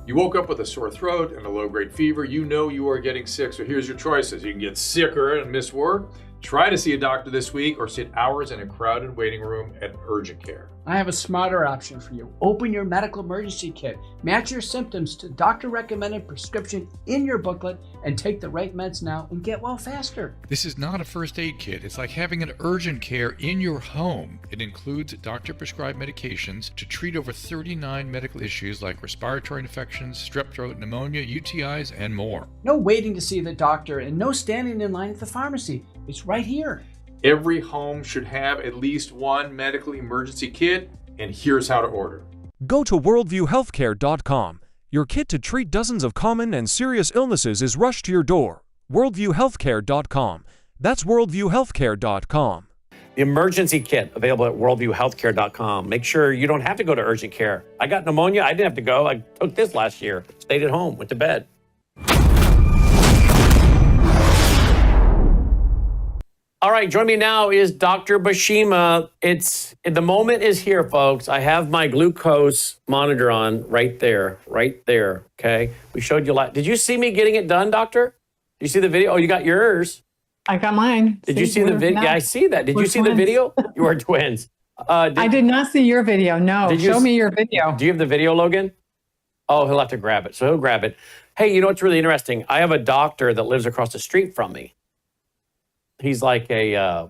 S3: You woke up with a sore throat and a low-grade fever. You know you are getting sick, so here's your choices. You can get sicker and miss work. Try to see a doctor this week, or sit hours in a crowded waiting room at urgent care.
S4: I have a smarter option for you. Open your medical emergency kit. Match your symptoms to doctor-recommended prescription in your booklet and take the right meds now and get well faster.
S5: This is not a first aid kit. It's like having an urgent care in your home. It includes doctor-prescribed medications to treat over 39 medical issues like respiratory infections, strep throat, pneumonia, UTIs, and more.
S4: No waiting to see the doctor and no standing in line at the pharmacy. It's right here.
S3: Every home should have at least one medical emergency kit, and here's how to order.
S6: Go to worldviewhealthcare.com. Your kit to treat dozens of common and serious illnesses is rushed to your door. worldviewhealthcare.com. That's worldviewhealthcare.com.
S1: The emergency kit available at worldviewhealthcare.com. Make sure you don't have to go to urgent care. I got pneumonia. I didn't have to go. I took this last year. Stayed at home. Went to bed. All right, join me now is Dr. Bashima. The moment is here, folks. I have my glucose monitor on right there, okay? We showed you a lot. Did you see me getting it done, doctor? Did you see the video? Oh, you got yours.
S7: I got mine.
S1: Did you see the video? Yeah, I see that. Did you see the video? You are twins.
S7: I did not see your video, no. Show me your video.
S1: Do you have the video, Logan? Oh, he'll have to grab it. So he'll grab it. Hey, you know what's really interesting? I have a doctor that lives across the street from me. He's like a,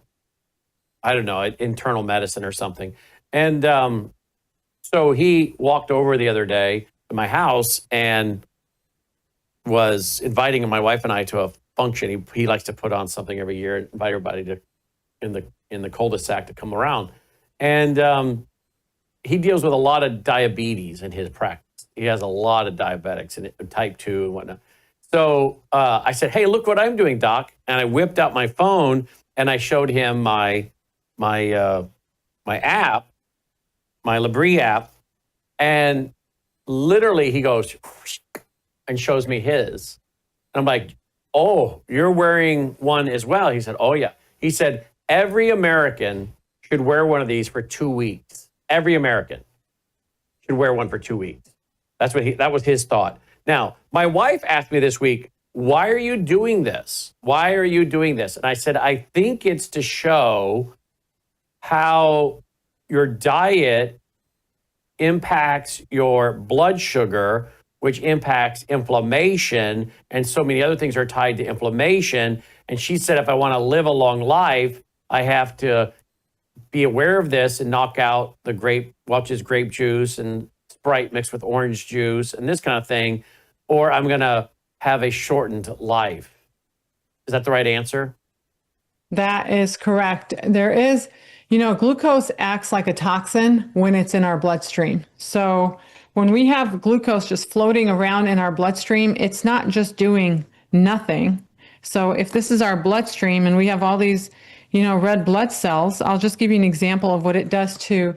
S1: I don't know, internal medicine or something. And so he walked over the other day to my house and was inviting my wife and I to a function. He likes to put on something every year, invite everybody to in the cul-de-sac to come around. And he deals with a lot of diabetes in his practice. He has a lot of diabetics and type 2 and whatnot. So I said, hey, look what I'm doing, Doc. And I whipped out my phone and I showed him my app, my Labrie app. And literally he goes and shows me his. And I'm like, oh, you're wearing one as well? He said, oh, yeah. He said, every American should wear one of these for 2 weeks. Every American should wear one for 2 weeks. That was his thought. Now, my wife asked me this week, why are you doing this? Why are you doing this? And I said, I think it's to show how your diet impacts your blood sugar, which impacts inflammation, and so many other things are tied to inflammation. And she said, if I want to live a long life, I have to be aware of this and knock out the grape juice and Sprite mixed with orange juice and this kind of thing, or I'm going to have a shortened life. Is that the right answer?
S7: That is correct. There is, glucose acts like a toxin when it's in our bloodstream. So when we have glucose just floating around in our bloodstream, it's not just doing nothing. So if this is our bloodstream and we have all these, red blood cells, I'll just give you an example of what it does to,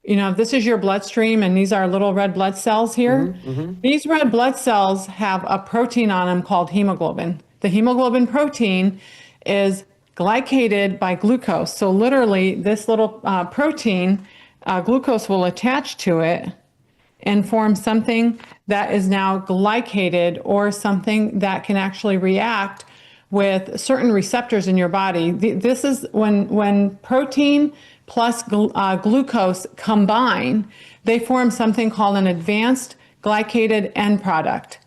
S7: if this is your bloodstream and these are little red blood cells here. These red blood cells have a protein on them called hemoglobin. The hemoglobin protein is glycated by glucose. So literally this little protein, glucose will attach to it and form something that is now glycated, or something that can actually react with certain receptors in your body. This is when protein plus glucose combine, they form something called an advanced glycated end product.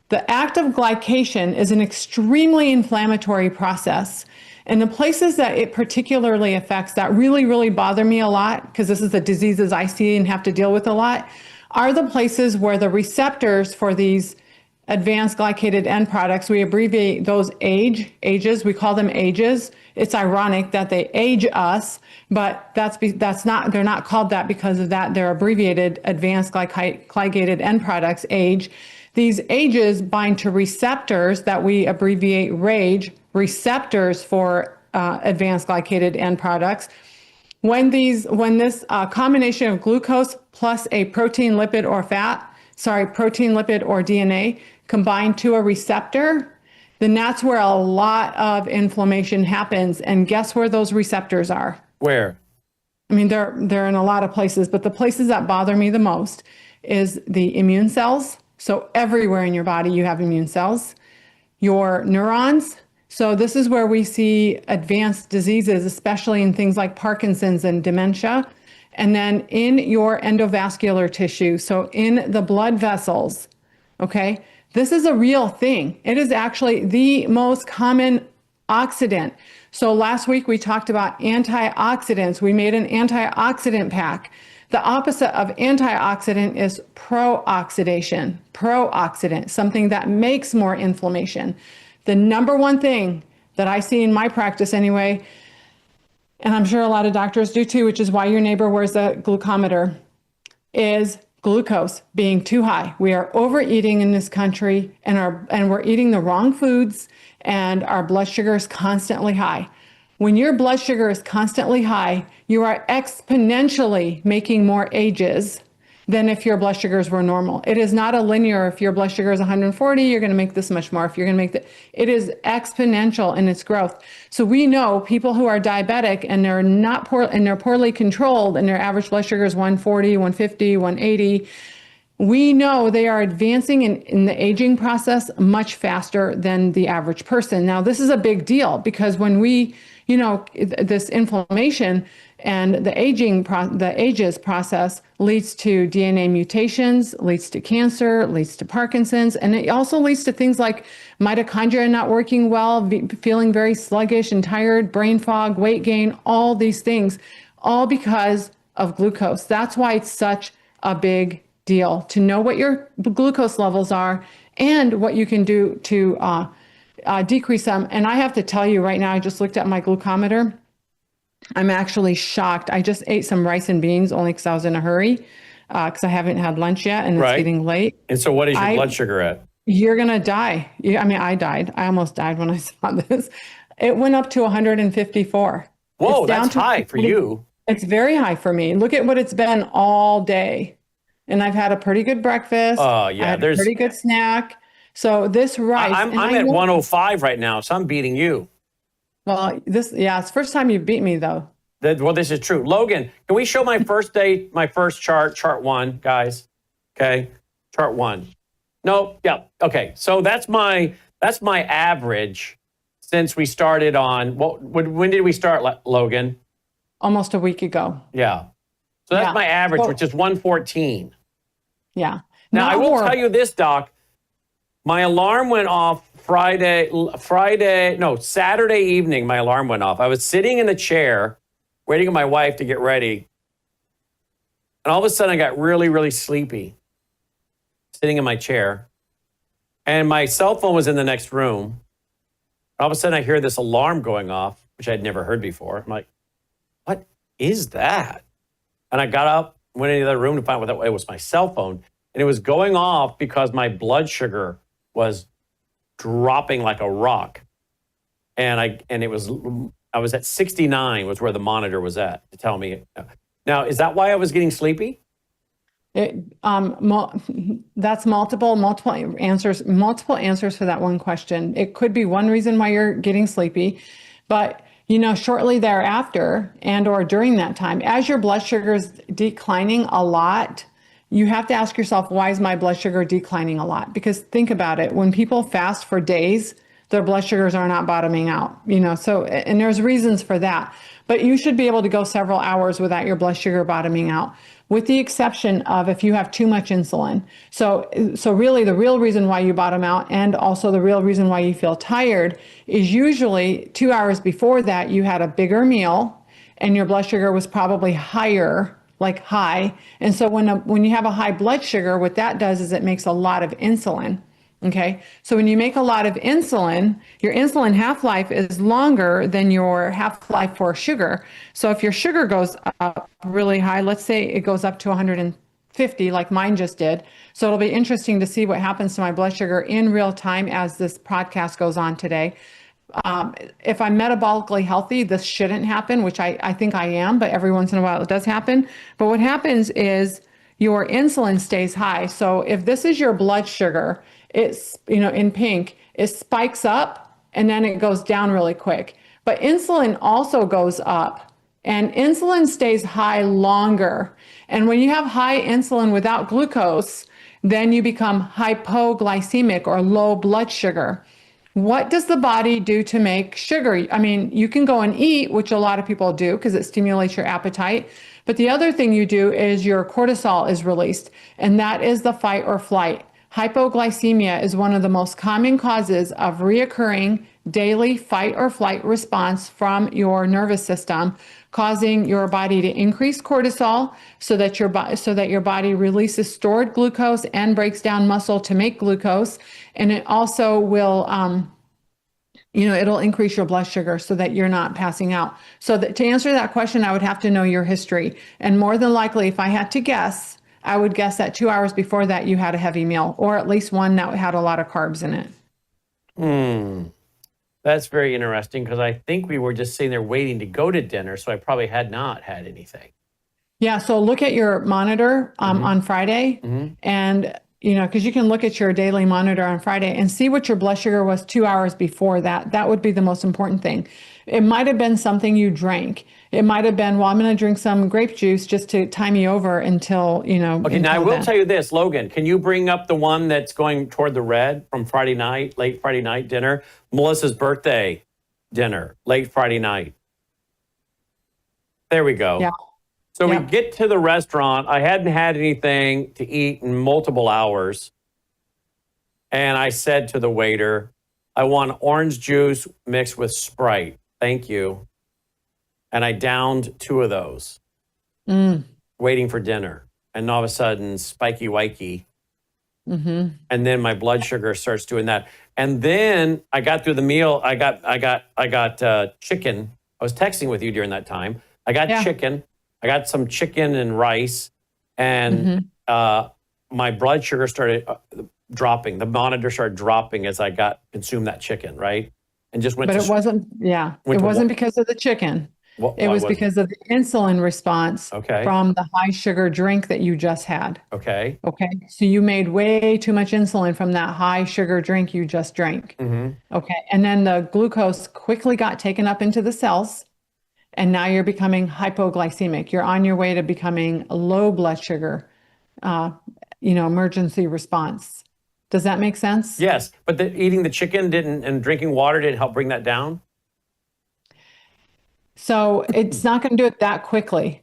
S7: The act of glycation is an extremely inflammatory process. And the places that it particularly affects that really, really bother me a lot, because this is the diseases I see and have to deal with a lot, are the places where the receptors for these advanced glycated end products, we abbreviate those ages, we call them ages. It's ironic that they age us, but that's not, they're not called that because of that. They're abbreviated advanced glycated end products, age. These ages bind to receptors that we abbreviate RAGE, receptors for advanced glycated end products. When this combination of glucose plus a protein, lipid, or DNA combined to a receptor, then that's where a lot of inflammation happens. And guess where those receptors are?
S1: Where?
S7: I mean, they're in a lot of places, but the places that bother me the most is the immune cells. So everywhere in your body you have immune cells, your neurons. So this is where we see advanced diseases, especially in things like Parkinson's and dementia. And then in your endovascular tissue, so in the blood vessels, okay? This is a real thing. It is actually the most common oxidant. So last week we talked about antioxidants. We made an antioxidant pack. The opposite of antioxidant is pro-oxidation, something that makes more inflammation. The number one thing that I see in my practice anyway, and I'm sure a lot of doctors do too, which is why your neighbor wears a glucometer, is glucose being too high. We are overeating in this country, and we're eating the wrong foods, and our blood sugar is constantly high. When your blood sugar is constantly high, you are exponentially making more ages than if your blood sugars were normal. It is not a linear. If your blood sugar is 140, you're going to make this much more. If you're going to make it is exponential in its growth. So we know people who are diabetic and they're not poor and they're poorly controlled and their average blood sugar is 140, 150, 180. we know they are advancing in the aging process much faster than the average person. Now, this is a big deal because when we, this inflammation and the ages process leads to DNA mutations, leads to cancer, leads to Parkinson's, and it also leads to things like mitochondria not working well, feeling very sluggish and tired, brain fog, weight gain, all these things, all because of glucose. That's why it's such a big deal to know what your glucose levels are and what you can do to decrease them. And I have to tell you right now, I just looked at my glucometer. I'm actually shocked. I just ate some rice and beans only because I was in a hurry because I haven't had lunch yet and it's getting late.
S1: And so what is your blood sugar at?
S7: You're going to die. I mean, I died. I almost died when I saw this. It went up to 154.
S1: Whoa, that's high for you.
S7: It's very high for me. Look at what it's been all day. And I've had a pretty good breakfast.
S1: Oh, yeah.
S7: I had a pretty good snack. So this rice.
S1: I'm at 105 right now, so I'm beating you.
S7: Well, it's the first time you beat me, though.
S1: Well, this is true. Logan, can we show my first chart one, guys? Okay, chart one. No, yeah, okay. So that's my average since we started on, when did we start, Logan?
S7: Almost a week ago.
S1: Yeah. So that's my average, which is 114.
S7: Yeah.
S1: Now, I will tell you this, Doc. My alarm went off Saturday evening, my alarm went off. I was sitting in the chair waiting on my wife to get ready. And all of a sudden, I got really, really sleepy sitting in my chair. And my cell phone was in the next room. All of a sudden, I hear this alarm going off, which I'd never heard before. I'm like, what is that? And I got up, went into the other room to find out what it was my cell phone. And it was going off because my blood sugar was dropping like a rock. And I was at 69 was where the monitor was at to tell me. Now, is that why I was getting sleepy?
S7: That's multiple answers for that one question. It could be one reason why you're getting sleepy, but shortly thereafter and or during that time, as your blood sugar is declining a lot, you have to ask yourself, why is my blood sugar declining a lot? Because think about it, when people fast for days, their blood sugars are not bottoming out, so, and there's reasons for that, but you should be able to go several hours without your blood sugar bottoming out, with the exception of if you have too much insulin. So really the real reason why you bottom out and also the real reason why you feel tired is usually 2 hours before that you had a bigger meal and your blood sugar was probably higher, like high. And so when you have a high blood sugar, what that does is it makes a lot of insulin. Okay, so when you make a lot of insulin, your insulin half-life is longer than your half-life for sugar. So if your sugar goes up really high, let's say it goes up to 150 like mine just did. So it'll be interesting to see what happens to my blood sugar in real time as this podcast goes on today. If I'm metabolically healthy, this shouldn't happen, which I think I am, but every once in a while it does happen. But what happens is your insulin stays high. So if this is your blood sugar, it's, in pink, it spikes up and then it goes down really quick. But insulin also goes up and insulin stays high longer. And when you have high insulin without glucose, then you become hypoglycemic or low blood sugar. What does the body do to make sugar? I mean, you can go and eat, which a lot of people do because it stimulates your appetite. But the other thing you do is your cortisol is released, and that is the fight or flight. Hypoglycemia is one of the most common causes of reoccurring daily fight or flight response from your nervous system, causing your body to increase cortisol so that your body releases stored glucose and breaks down muscle to make glucose. And it also will, it'll increase your blood sugar so that you're not passing out. So to answer that question, I would have to know your history. And more than likely, if I had to guess, I would guess that 2 hours before that you had a heavy meal, or at least one that had a lot of carbs in it.
S1: That's very interesting because I think we were just sitting there waiting to go to dinner, so I probably had not had anything.
S7: Yeah, so look at your monitor on Friday, and because you can look at your daily monitor on Friday and see what your blood sugar was 2 hours before that. That would be the most important thing. It might have been something you drank. It might have been, well, I'm going to drink some grape juice just to tie me over until,
S1: Okay, now I will tell you this, Logan, can you bring up the one that's going toward the red from Friday night, late Friday night dinner? Melissa's birthday dinner, late Friday night. There we go.
S7: Yeah.
S1: So
S7: Yeah.
S1: we get to the restaurant. I hadn't had anything to eat in multiple hours. And I said to the waiter, I want orange juice mixed with Sprite. Thank you. And I downed 2 of those, waiting for dinner. And all of a sudden, spiky wikey. And then my blood sugar starts doing that. And then I got through the meal. I got chicken. I was texting with you during that time. I got chicken. I got some chicken and rice, and my blood sugar started dropping. The monitor started dropping as I consumed that chicken, right? And just went.
S7: But
S1: to,
S7: it wasn't. Yeah, it wasn't because of the chicken. It was because of the insulin response from the high sugar drink that you just had.
S1: Okay.
S7: Okay. So you made way too much insulin from that high sugar drink you just drank. Okay. And then the glucose quickly got taken up into the cells. And now you're becoming hypoglycemic. You're on your way to becoming low blood sugar, emergency response. Does that make sense?
S1: Yes. But eating the chicken and drinking water didn't help bring that down?
S7: So it's not going to do it that quickly.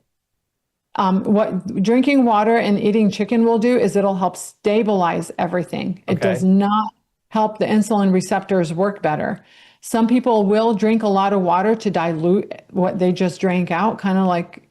S7: What drinking water and eating chicken will do is it'll help stabilize everything. It does not help the insulin receptors work better. Some people will drink a lot of water to dilute what they just drank out, kind of like,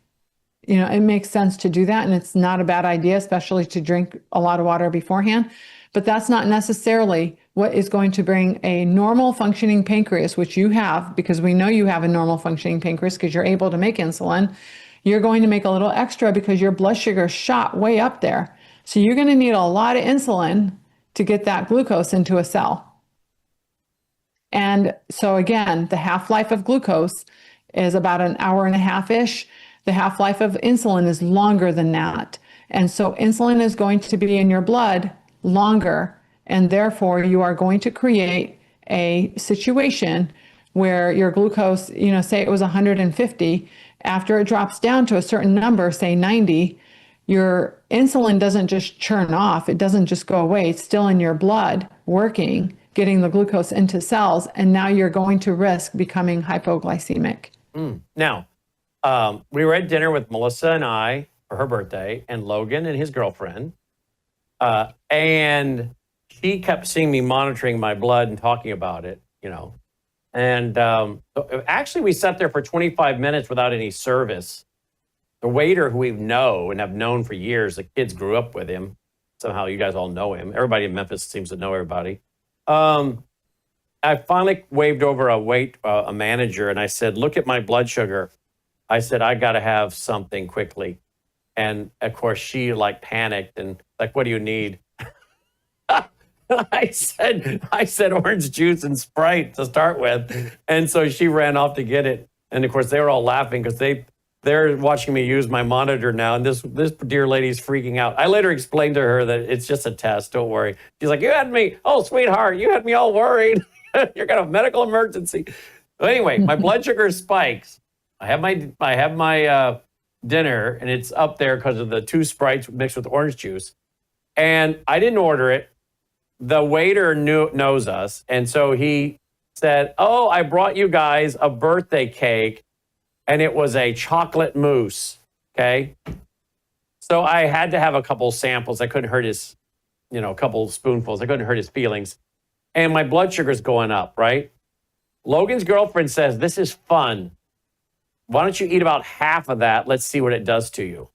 S7: it makes sense to do that. And it's not a bad idea, especially to drink a lot of water beforehand. But that's not necessarily what is going to bring a normal functioning pancreas, which you have, because we know you have a normal functioning pancreas because you're able to make insulin. You're going to make a little extra because your blood sugar shot way up there. So you're going to need a lot of insulin to get that glucose into a cell. And so again, the half-life of glucose is about an hour and a half-ish. The half-life of insulin is longer than that. And so insulin is going to be in your blood longer, and therefore you are going to create a situation where your glucose, say it was 150, after it drops down to a certain number, say 90, your insulin doesn't just churn off. It doesn't just go away. It's still in your blood working, getting the glucose into cells, and now you're going to risk becoming hypoglycemic.
S1: Now, we were at dinner with Melissa and I for her birthday, and Logan and his girlfriend, and she kept seeing me monitoring my blood and talking about it, And actually, we sat there for 25 minutes without any service. The waiter, who we know and have known for years, the kids grew up with him. Somehow you guys all know him. Everybody in Memphis seems to know everybody. I finally waved over a manager, and I said, look at my blood sugar. I said, I got to have something quickly. And of course, she panicked and what do you need? I said orange juice and Sprite to start with. And so she ran off to get it. And of course, they were all laughing because they're watching me use my monitor now. And this dear lady's freaking out. I later explained to her that it's just a test. Don't worry. She's like, you had me. Oh, sweetheart, you had me all worried. You're going to have a medical emergency. But anyway, my blood sugar spikes. I have my dinner, and it's up there because of the 2 Sprites mixed with orange juice. And I didn't order it. The waiter knows us. And so he said, oh, I brought you guys a birthday cake, and it was a chocolate mousse. Okay. So I had to have a couple samples. I couldn't hurt his, a couple spoonfuls. I couldn't hurt his feelings. And my blood sugar's going up, right? Logan's girlfriend says, this is fun. Why don't you eat about half of that? Let's see what it does to you.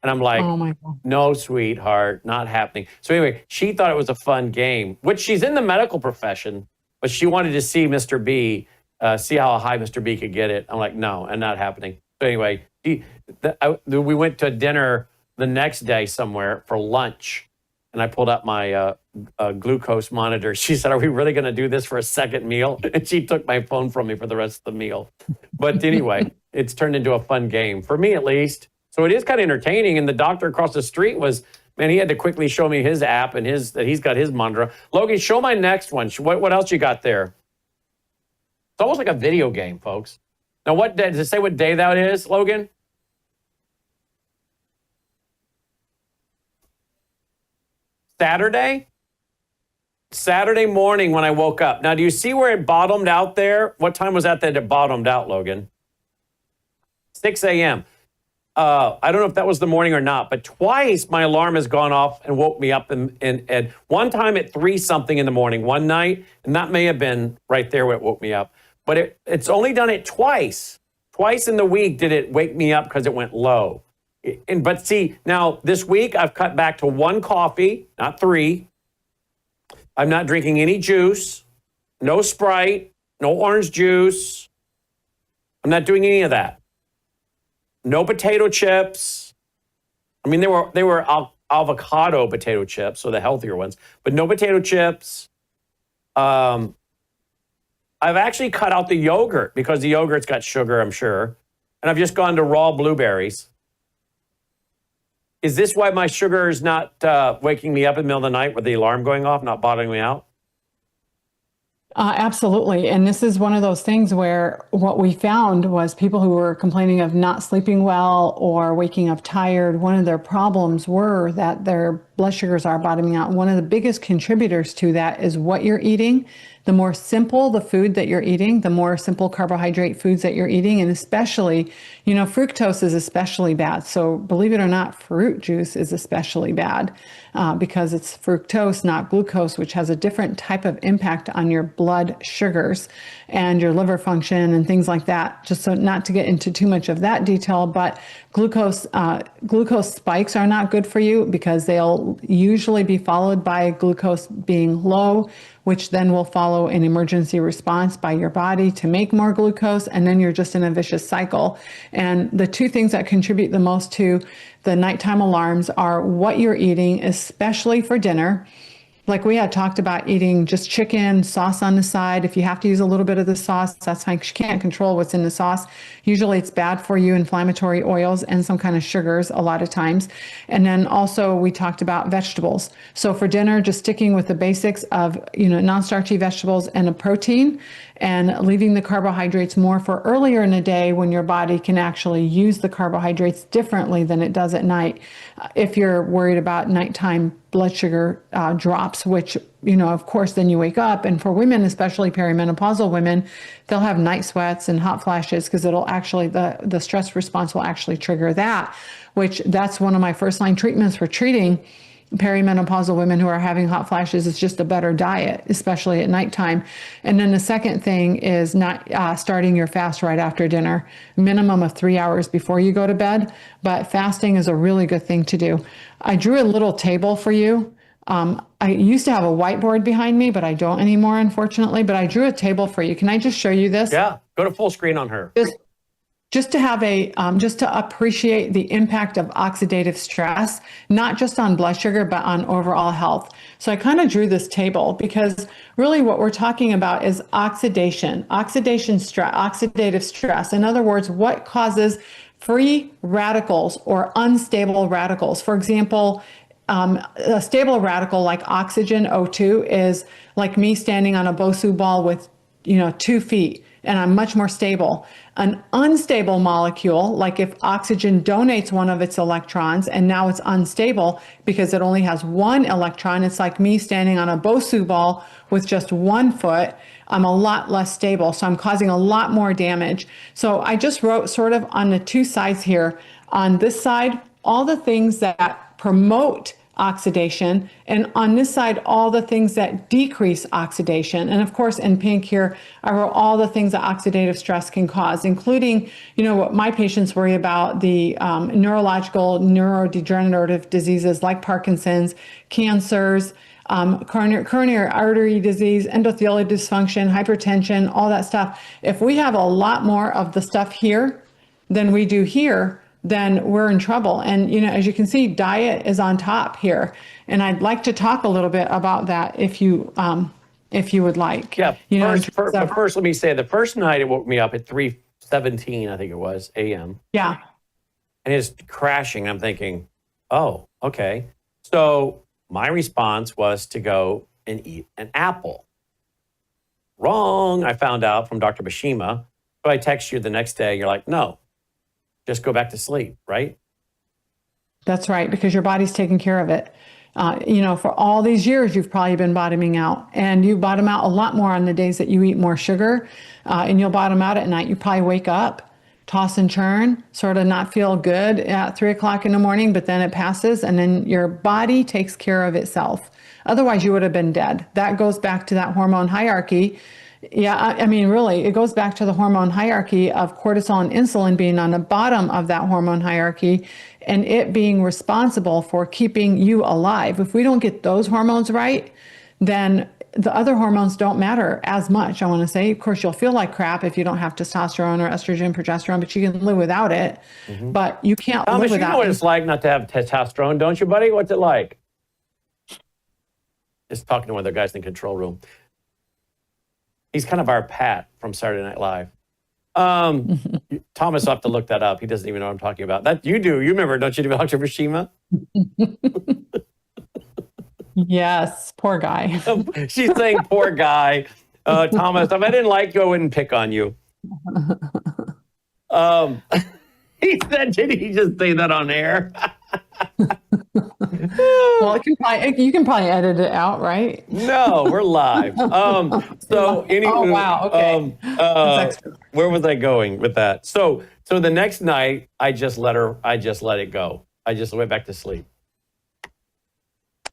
S1: And I'm like, oh my God. No, sweetheart, not happening. So anyway, she thought it was a fun game, which she's in the medical profession, but she wanted to see Mr. B, see how high Mr. B could get it. I'm like, no, and not happening. So anyway, we went to dinner the next day somewhere for lunch, and I pulled up my glucose monitor. She said, are we really going to do this for a second meal? And she took my phone from me for the rest of the meal. But anyway, it's turned into a fun game, for me at least. So it is kind of entertaining. And the doctor across the street was Man, he had to quickly show me his app and that he's got his monitor. Logan, show my next one. What else you got there? It's almost like a video game, folks. Now, what day, does it say what day that is, Logan? Saturday? Saturday morning when I woke up. Now, do you see where it bottomed out there? What time was that it bottomed out, Logan? 6 a.m. I don't know if that was the morning or not, but twice my alarm has gone off and woke me up. And one time at 3-something in the morning one night, and that may have been right there where it woke me up. But it's only done it twice. Twice in the week did it wake me up because it went low. But see, now this week I've cut back to 1 coffee, not 3. I'm not drinking any juice, no Sprite, no orange juice. I'm not doing any of that. No potato chips. I mean, they were avocado potato chips, so the healthier ones, but no potato chips. I've actually cut out the yogurt because the yogurt's got sugar, I'm sure. And I've just gone to raw blueberries. Is this why my sugar is not waking me up in the middle of the night with the alarm going off, not bothering me out?
S7: Absolutely. And this is one of those things where what we found was people who were complaining of not sleeping well or waking up tired. One of their problems were that their blood sugars are bottoming out. One of the biggest contributors to that is what you're eating. The more simple the food that you're eating, the more simple carbohydrate foods that you're eating, and especially, fructose is especially bad. So believe it or not, fruit juice is especially bad because it's fructose, not glucose, which has a different type of impact on your blood sugars and your liver function and things like that. Just so not to get into too much of that detail, but glucose spikes are not good for you because they'll usually be followed by glucose being low, which then will follow an emergency response by your body to make more glucose, and then you're just in a vicious cycle. And the two things that contribute the most to the nighttime alarms are what you're eating, especially for dinner. Like we had talked about eating just chicken, sauce on the side. If you have to use a little bit of the sauce, that's fine. You can't control what's in the sauce. Usually it's bad for you, inflammatory oils and some kind of sugars a lot of times. And then also we talked about vegetables. So for dinner, just sticking with the basics of, non-starchy vegetables and a protein, and leaving the carbohydrates more for earlier in the day when your body can actually use the carbohydrates differently than it does at night. If you're worried about nighttime blood sugar drops, which, of course, then you wake up. And for women, especially perimenopausal women, they'll have night sweats and hot flashes because it'll actually, the stress response will actually trigger that, which that's one of my first line treatments for treating perimenopausal women who are having hot flashes. Is just a better diet, especially at nighttime. And then the second thing is not starting your fast right after dinner, minimum of 3 hours before you go to bed. But fasting is a really good thing to do. I drew a little table for you. I used to have a whiteboard behind me, but I don't anymore, unfortunately. But I drew a table for you. Can I just show you this?
S1: Yeah, go to full screen on her.
S7: Just to have just to appreciate the impact of oxidative stress, not just on blood sugar, but on overall health. So I kind of drew this table because really what we're talking about is oxidative stress. In other words, what causes free radicals or unstable radicals. For example, a stable radical like oxygen, O2, is like me standing on a Bosu ball with 2 feet, and I'm much more stable. An unstable molecule, like if oxygen donates one of its electrons and now it's unstable because it only has 1 electron, it's like me standing on a Bosu ball with just 1 foot. I'm a lot less stable, so I'm causing a lot more damage. So I just wrote sort of on the 2 sides here. On this side, all the things that promote oxidation, and on this side, all the things that decrease oxidation. And of course, in pink here, I wrote all the things that oxidative stress can cause, including, what my patients worry about, the neurological, neurodegenerative diseases like Parkinson's, cancers, coronary artery disease, endothelial dysfunction, hypertension, all that stuff. If we have a lot more of the stuff here than we do here, then we're in trouble. And, as you can see, diet is on top here. And I'd like to talk a little bit about that if you would like.
S1: Yeah. First, let me say the first night it woke me up at 3:17, I think it was, a.m.
S7: Yeah.
S1: And it's crashing. I'm thinking, oh, okay. So my response was to go and eat an apple. Wrong, I found out from Dr. Bashima. So I text you the next day, you're like, no, just go back to sleep, right?
S7: That's right, because your body's taking care of it. For all these years, you've probably been bottoming out, and you bottom out a lot more on the days that you eat more sugar, and you'll bottom out at night. You probably wake up, toss and churn, sort of not feel good at 3 o'clock in the morning, but then it passes, and then your body takes care of itself. Otherwise, you would have been dead. That goes back to that hormone hierarchy. Yeah, I mean, really, it goes back to the hormone hierarchy of cortisol and insulin being on the bottom of that hormone hierarchy and it being responsible for keeping you alive. If we don't get those hormones right, then the other hormones don't matter as much, I want to say. Of course, you'll feel like crap if you don't have testosterone or estrogen, progesterone, but you can live without it. But you can't live
S1: Thomas, you
S7: without
S1: know what it's like not to have testosterone, don't you, buddy? What's it like? Just talking to one of the guys in the control room. He's kind of our Pat from Saturday Night Live. Thomas will have to look that up. He doesn't even know what I'm talking about. That you do. You remember, don't you, Dr. Fukushima?
S7: Yes, poor guy.
S1: She's saying, poor guy. Thomas, if I didn't like you, I wouldn't pick on you. He said, did he just say that on air?
S7: Well, you can probably edit it out, right?
S1: No, we're live.
S7: Oh, wow. Okay. That's extra.
S1: Where was I going with that? So the next night, I just let it go. I just went back to sleep.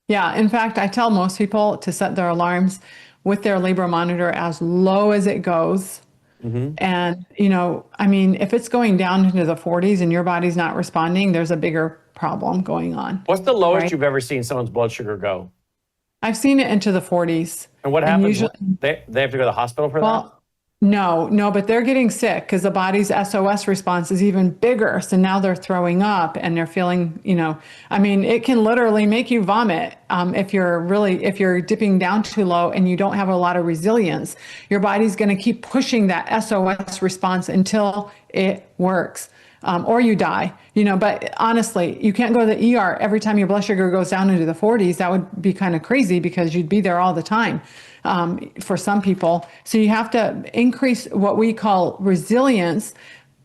S7: Yeah. In fact, I tell most people to set their alarms with their Libra monitor as low as it goes. And, I mean, if it's going down into the 40s and your body's not responding, there's a bigger problem going on.
S1: What's the lowest
S7: right?
S1: you've ever seen someone's blood sugar go?
S7: I've seen it into the 40s.
S1: And what happens?
S7: Usually,
S1: they have to go to the hospital for that?
S7: No, but they're getting sick because the body's SOS response is even bigger. So now they're throwing up and they're feeling, I mean, it can literally make you vomit if you're dipping down too low and you don't have a lot of resilience. Your body's going to keep pushing that SOS response until it works. Or you die, but honestly, you can't go to the ER every time your blood sugar goes down into the 40s. That would be kind of crazy because you'd be there all the time for some people. So you have to increase what we call resilience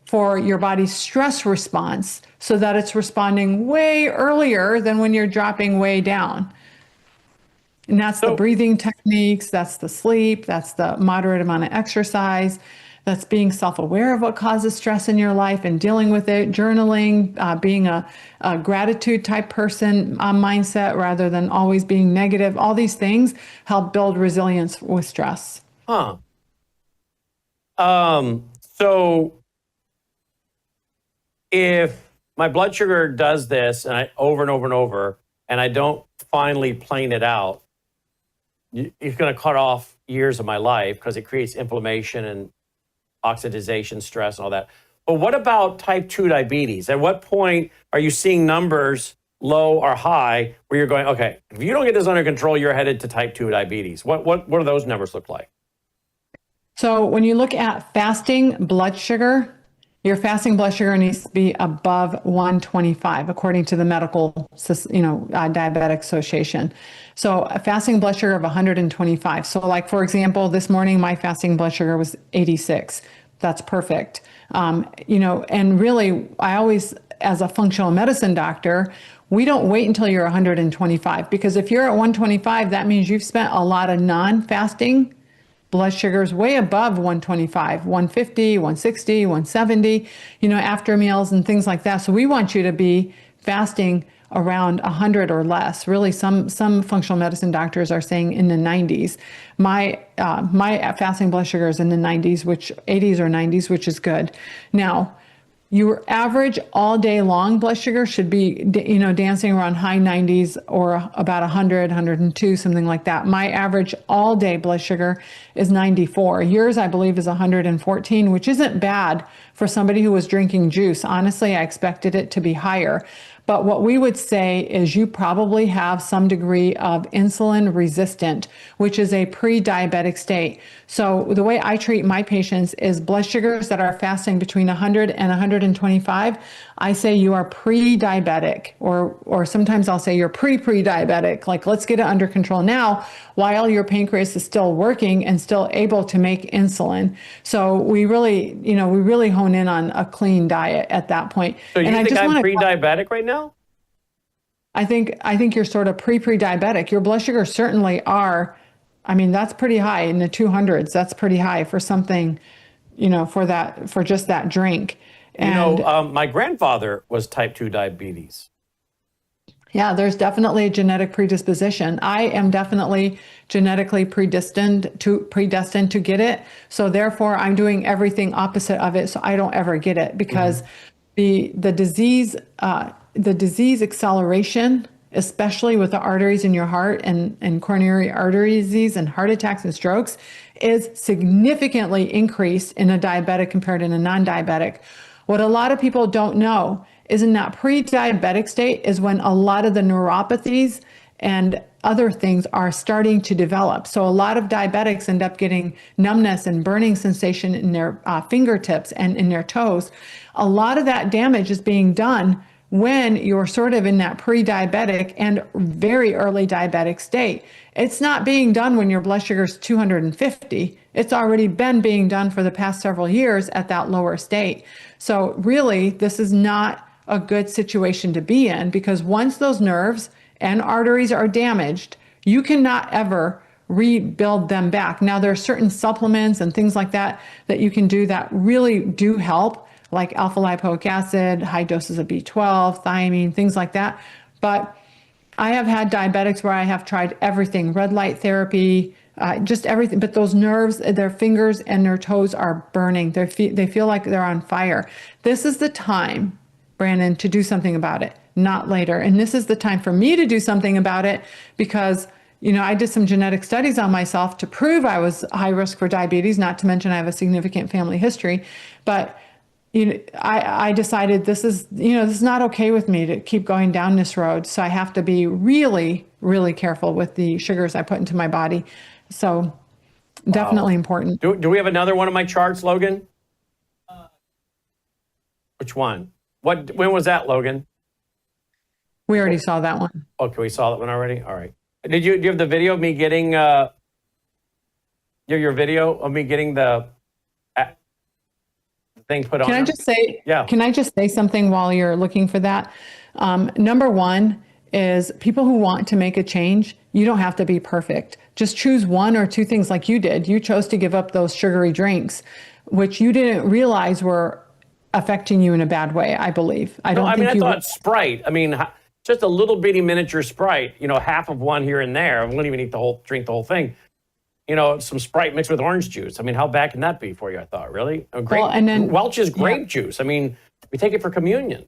S7: for your body's stress response so that it's responding way earlier than when you're dropping way down. And that's the breathing techniques, that's the sleep, that's the moderate amount of exercise. That's being self-aware of what causes stress in your life and dealing with it, journaling, being a gratitude type person mindset rather than always being negative. All these things help build resilience with stress.
S1: Huh. So if my blood sugar does this and over and over and over, and I don't finally plane it out, it's going to cut off years of my life because it creates inflammation and oxidation, stress, and all that. But what about type 2 diabetes? At what point are you seeing numbers low or high where you're going, okay, if you don't get this under control, you're headed to type 2 diabetes? What do those numbers look like?
S7: So when you look at fasting blood sugar, your fasting blood sugar needs to be above 125, according to the medical, diabetic association. So a fasting blood sugar of 125. So like, for example, this morning, my fasting blood sugar was 86. That's perfect. And really, I always, as a functional medicine doctor, we don't wait until you're 125, because if you're at 125, that means you've spent a lot of non-fasting blood sugars way above 125, 150, 160, 170, after meals and things like that. So we want you to be fasting around 100 or less. Really, some functional medicine doctors are saying in the 90s. My fasting blood sugar is in the 90s, 80s or 90s, which is good. Now, your average all day long blood sugar should be, dancing around high 90s or about 100, 102, something like that. My average all day blood sugar is 94. Yours, I believe, is 114, which isn't bad for somebody who was drinking juice. Honestly, I expected it to be higher. But what we would say is you probably have some degree of insulin resistant, which is a pre-diabetic state. So the way I treat my patients is blood sugars that are fasting between 100 and 125. I say you are pre-diabetic, or sometimes I'll say you're pre-diabetic. Like, let's get it under control now while your pancreas is still working and still able to make insulin. So we really hone in on a clean diet at that point.
S1: So you
S7: and
S1: think I'm pre-diabetic right now?
S7: I think you're sort of pre-diabetic. Your blood sugars certainly are. I mean, that's pretty high in the 200s. That's pretty high for something, for just that drink. And
S1: my grandfather was type 2 diabetes.
S7: yeah, there's definitely a genetic predisposition. I am definitely genetically predestined to get it. So therefore, I'm doing everything opposite of it so I don't ever get it, because the disease acceleration, especially with the arteries in your heart and coronary artery disease and heart attacks and strokes, is significantly increased in a diabetic compared to a non-diabetic. What a lot of people don't know is in that pre-diabetic state is when a lot of the neuropathies and other things are starting to develop. So a lot of diabetics end up getting numbness and burning sensation in their fingertips and in their toes. A lot of that damage is being done when you're sort of in that pre-diabetic and very early diabetic state. It's not being done when your blood sugar is 250. It's already been being done for the past several years at that lower state. So really, this is not a good situation to be in, because once those nerves and arteries are damaged, you cannot ever rebuild them back. Now, there are certain supplements and things like that that you can do that really do help, like alpha lipoic acid, high doses of B12, thiamine, things like that. But I have had diabetics where I have tried everything, red light therapy, just everything. But those nerves, their fingers and their toes are burning. They feel like they're on fire. This is the time, Brannon, to do something about it, not later. And this is the time for me to do something about it, because I did some genetic studies on myself to prove I was high risk for diabetes, not to mention I have a significant family history. But I decided this is not okay with me to keep going down this road. So I have to be really, really careful with the sugars I put into my body. So definitely important.
S1: Do we have another one of my charts, Logan? Which one? When was that, Logan?
S7: We already saw that one.
S1: Okay, we saw that one already? All right. Do you have the video of me getting, your video of me getting the thing put on?
S7: Can I just say,
S1: yeah.
S7: Can I just say something while you're looking for that? Number one is people who want to make a change, you don't have to be perfect. Just choose one or two things like you did. You chose to give up those sugary drinks, which you didn't realize were affecting you in a bad way, I believe. I thought
S1: Sprite, just a little bitty miniature Sprite, half of one here and there. I wouldn't even drink the whole thing. Some Sprite mixed with orange juice. how bad can that be for you? I thought, really? Welch's grape juice. We take it for communion.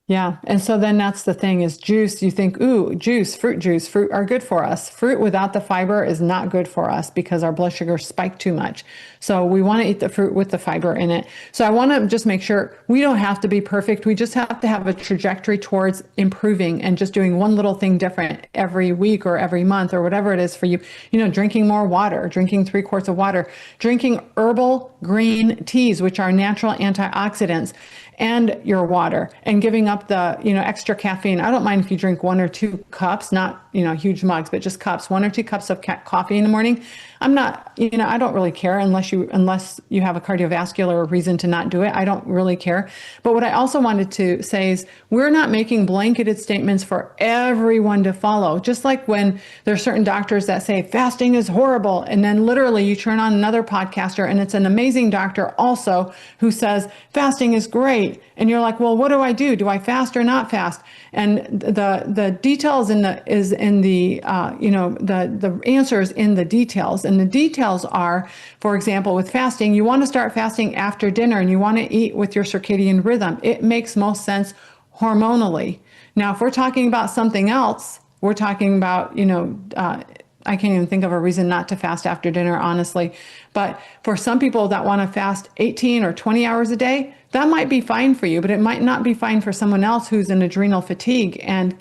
S7: Yeah. And so then that's the thing is juice. You think, ooh, fruit are good for us. Fruit without the fiber is not good for us because our blood sugar spike too much. So we want to eat the fruit with the fiber in it. So I want to just make sure we don't have to be perfect. We just have to have a trajectory towards improving and just doing one little thing different every week or every month or whatever it is for you. Drinking more water, drinking 3 quarts of water, drinking herbal green teas, which are natural antioxidants, and your water, and giving up the, extra caffeine. I don't mind if you drink 1 or 2 cups, not, huge mugs, but just cups, 1 or 2 cups of coffee in the morning. I'm not, I don't really care unless you have a cardiovascular reason to not do it. I don't really care. But what I also wanted to say is we're not making blanketed statements for everyone to follow. Just like when there's certain doctors that say fasting is horrible. And then literally you turn on another podcaster and it's an amazing doctor also who says fasting is great. And you're like, well, what do I do? Do I fast or not fast? And the details the answer is in the details. And the details are, for example, with fasting, you want to start fasting after dinner and you want to eat with your circadian rhythm. It makes most sense hormonally. Now, if we're talking about something else, we're talking about, I can't even think of a reason not to fast after dinner, honestly. But for some people that want to fast 18 or 20 hours a day, that might be fine for you, but it might not be fine for someone else who's in adrenal fatigue and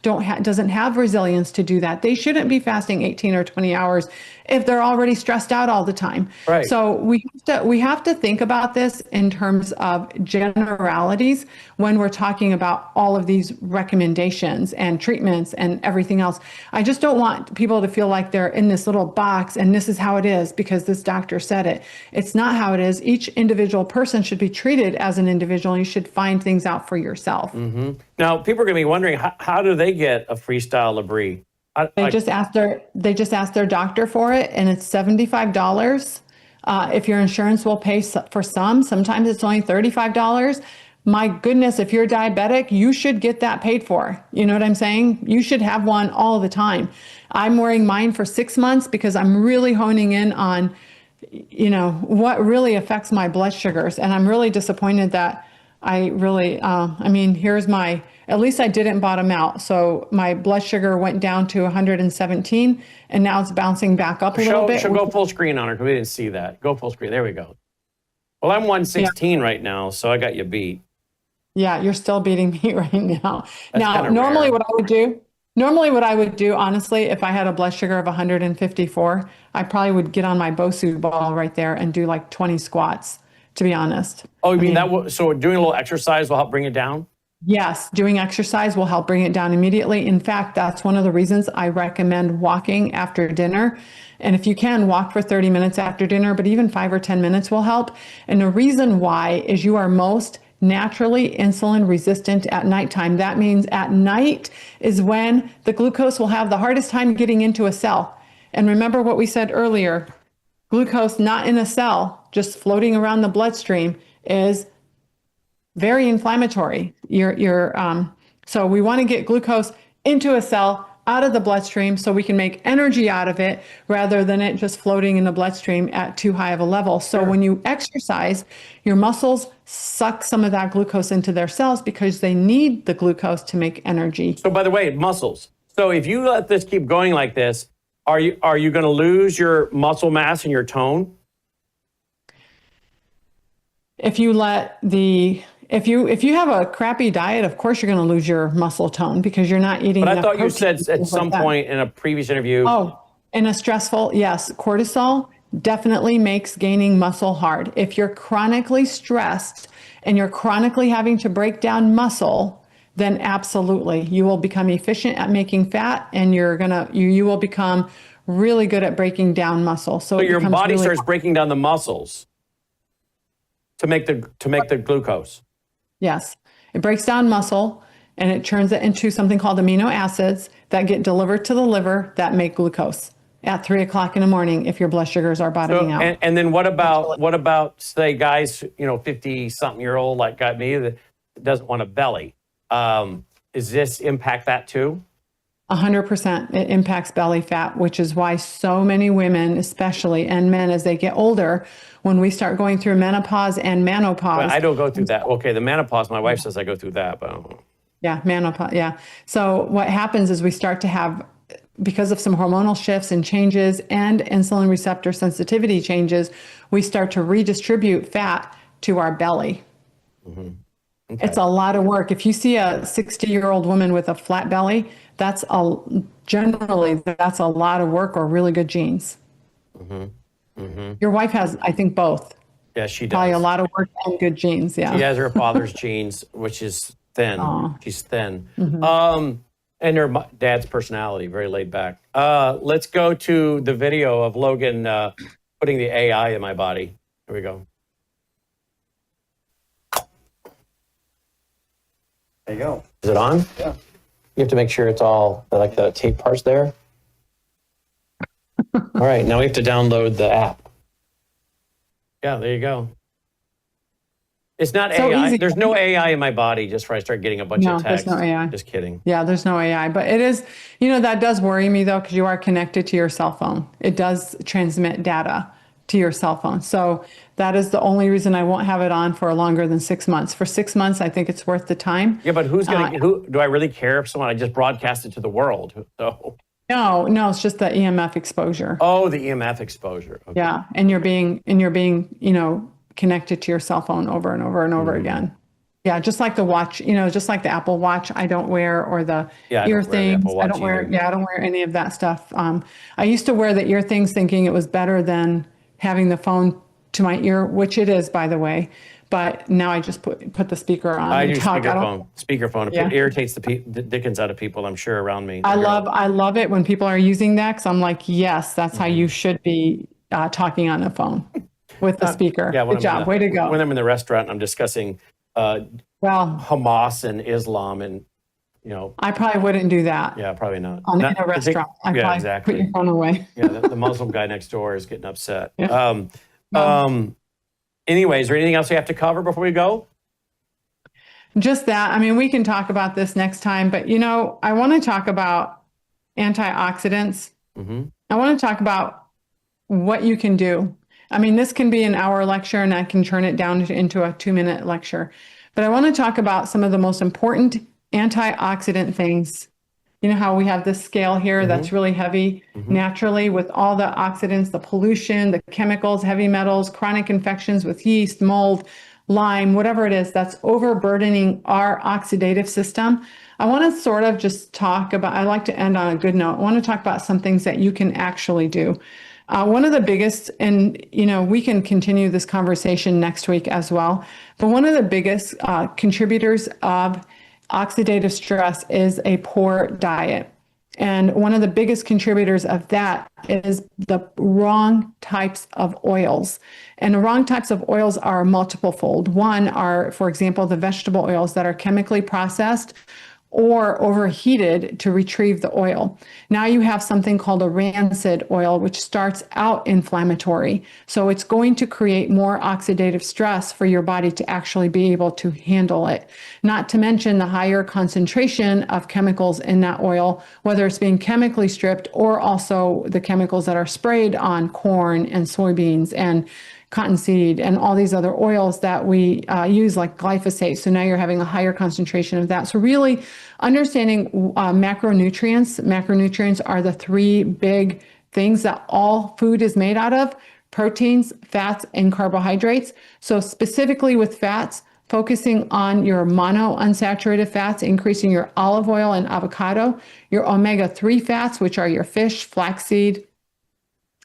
S7: doesn't have resilience to do that. They shouldn't be fasting 18 or 20 hours if they're already stressed out all the time.
S1: Right.
S7: So we have to think about this in terms of generalities when we're talking about all of these recommendations and treatments and everything else. I just don't want people to feel like they're in this little box and this is how it is because this doctor said it. It's not how it is. Each individual person should be treated as an individual. You should find things out for yourself.
S1: Mm-hmm. Now, people are going to be wondering, how do they get a freestyle Labrie?
S7: They just asked their doctor for it, and it's $75. If your insurance will pay for sometimes it's only $35. My goodness, if you're diabetic, you should get that paid for. You know what I'm saying? You should have one all the time. I'm wearing mine for 6 months because I'm really honing in on, what really affects my blood sugars. And I'm really disappointed that at least I didn't bottom out. So my blood sugar went down to 117 and now it's bouncing back up a little bit.
S1: Go full screen on her because we didn't see that. Go full screen. There we go. Well, I'm 116 right now, so I got you beat.
S7: Yeah, you're still beating me right now.
S1: That's
S7: normally what I would do, honestly, if I had a blood sugar of 154, I probably would get on my Bosu ball right there and do like 20 squats, to be honest.
S1: Oh, you mean so doing a little exercise will help bring it down?
S7: Yes, doing exercise will help bring it down immediately. In fact, that's one of the reasons I recommend walking after dinner. And if you can, walk for 30 minutes after dinner, but even 5 or 10 minutes will help. And the reason why is you are most naturally insulin resistant at nighttime. That means at night is when the glucose will have the hardest time getting into a cell. And remember what we said earlier, glucose not in a cell, just floating around the bloodstream is very inflammatory. So we want to get glucose into a cell, out of the bloodstream, so we can make energy out of it rather than it just floating in the bloodstream at too high of a level. So when you exercise, your muscles suck some of that glucose into their cells because they need the glucose to make energy.
S1: So by the way, muscles. So if you let this keep going like this, are you going to lose your muscle mass and your tone? If you have a crappy diet, of course you're going to lose your muscle tone because you're not eating enough protein. But I thought you said at some point in a previous interview. Oh, in a stressful, yes, cortisol definitely makes gaining muscle hard. If you're chronically stressed and you're chronically having to break down muscle, then absolutely you will become efficient at making fat, and you will become really good at breaking down muscle. So your body starts breaking down the muscles to make the glucose. Yes, it breaks down muscle and it turns it into something called amino acids that get delivered to the liver that make glucose at 3 o'clock in the morning if your blood sugars are bottoming out. And then what about say guys, 50-something-year-old like got me that doesn't want a belly? Does this impact that too? 100%. It impacts belly fat, which is why so many women, especially, and men as they get older, when we start going through menopause and menopause. Well, I don't go through that. Okay, the menopause, my wife says I go through that, but I don't know. Yeah, menopause, yeah. So what happens is we start to have, because of some hormonal shifts and changes and insulin receptor sensitivity changes, we start to redistribute fat to our belly. Mm-hmm. Okay. It's a lot of work. If you see a 60-year-old woman with a flat belly, that's a lot of work or really good genes. Mm-hmm. Mm-hmm. Your wife has, I think, both. Yeah, she does. Probably a lot of work and good genes. Yeah. She has her father's genes, which is thin. Aww. She's thin. Mm-hmm. And her dad's personality, very laid back. Let's go to the video of Logan putting the AI in my body. Here we go. There you go. Is it on? Yeah. You have to make sure it's all, like the tape part's there. All right, now we have to download the app. Yeah, there you go. It's not so AI. Easy. There's no AI in my body just before I start getting a bunch of text. No, there's no AI. Just kidding. Yeah, there's no AI. But it is, that does worry me though, because you are connected to your cell phone. It does transmit data to your cell phone. So that is the only reason I won't have it on for longer than 6 months. For 6 months, I think it's worth the time. Yeah, but who do I really care if I just broadcast it to the world? So.
S7: No, it's just the EMF exposure.
S1: Oh, the EMF exposure. Okay.
S7: Yeah, and you're being, connected to your cell phone over and over and over again. Yeah, just like the watch, just like the Apple Watch I don't wear, or the
S1: Yeah, I
S7: ear
S1: don't wear the
S7: things.
S1: Apple
S7: I
S1: Watch
S7: don't wear,
S1: either.
S7: I don't wear any of that stuff. I used to wear the ear things thinking it was better than having the phone to my ear, which it is, by the way. But now I just put the speaker on
S1: I
S7: and
S1: do
S7: talk.
S1: speakerphone.
S7: Yeah.
S1: It irritates the dickens out of people, I'm sure, around me.
S7: I love it when people are using that, because I'm like, yes, that's how you should be talking on the phone with the speaker.
S1: Yeah,
S7: Good job. Way to go.
S1: When I'm in the restaurant, I'm discussing
S7: Well,
S1: Hamas and Islam, and
S7: I probably wouldn't do that
S1: yeah, probably not.
S7: in a restaurant. I'd
S1: yeah,
S7: probably
S1: exactly.
S7: put your phone away.
S1: Yeah, the Muslim guy next door is getting upset.
S7: Yeah.
S1: Anyway, is there anything else we have to cover before we go?
S7: Just that. I mean, we can talk about this next time, but I want to talk about antioxidants.
S1: Mm-hmm.
S7: I want to talk about what you can do. I mean, this can be an hour lecture, and I can turn it down into a 2-minute lecture. But I want to talk about some of the most important antioxidant things. You know how we have this scale here that's really heavy naturally, with all the oxidants, the pollution, the chemicals, heavy metals, chronic infections with yeast, mold, Lyme, whatever it is that's overburdening our oxidative system. I want to sort of just talk about, I like to end on a good note. I want to talk about some things that you can actually do. One of the biggest, and we can continue this conversation next week as well, but one of the biggest contributors of oxidative stress is a poor diet. And one of the biggest contributors of that is the wrong types of oils. And the wrong types of oils are multiple fold. One are, for example, the vegetable oils that are chemically processed or overheated to retrieve the oil. Now you have something called a rancid oil, which starts out inflammatory. So it's going to create more oxidative stress for your body to actually be able to handle it. Not to mention the higher concentration of chemicals in that oil, whether it's being chemically stripped or also the chemicals that are sprayed on corn and soybeans and cottonseed and all these other oils that we use, like glyphosate. So now you're having a higher concentration of that. So really understanding macronutrients. Macronutrients are the 3 big things that all food is made out of: proteins, fats, and carbohydrates. So specifically with fats, focusing on your monounsaturated fats, increasing your olive oil and avocado, your omega-3 fats, which are your fish, flaxseed,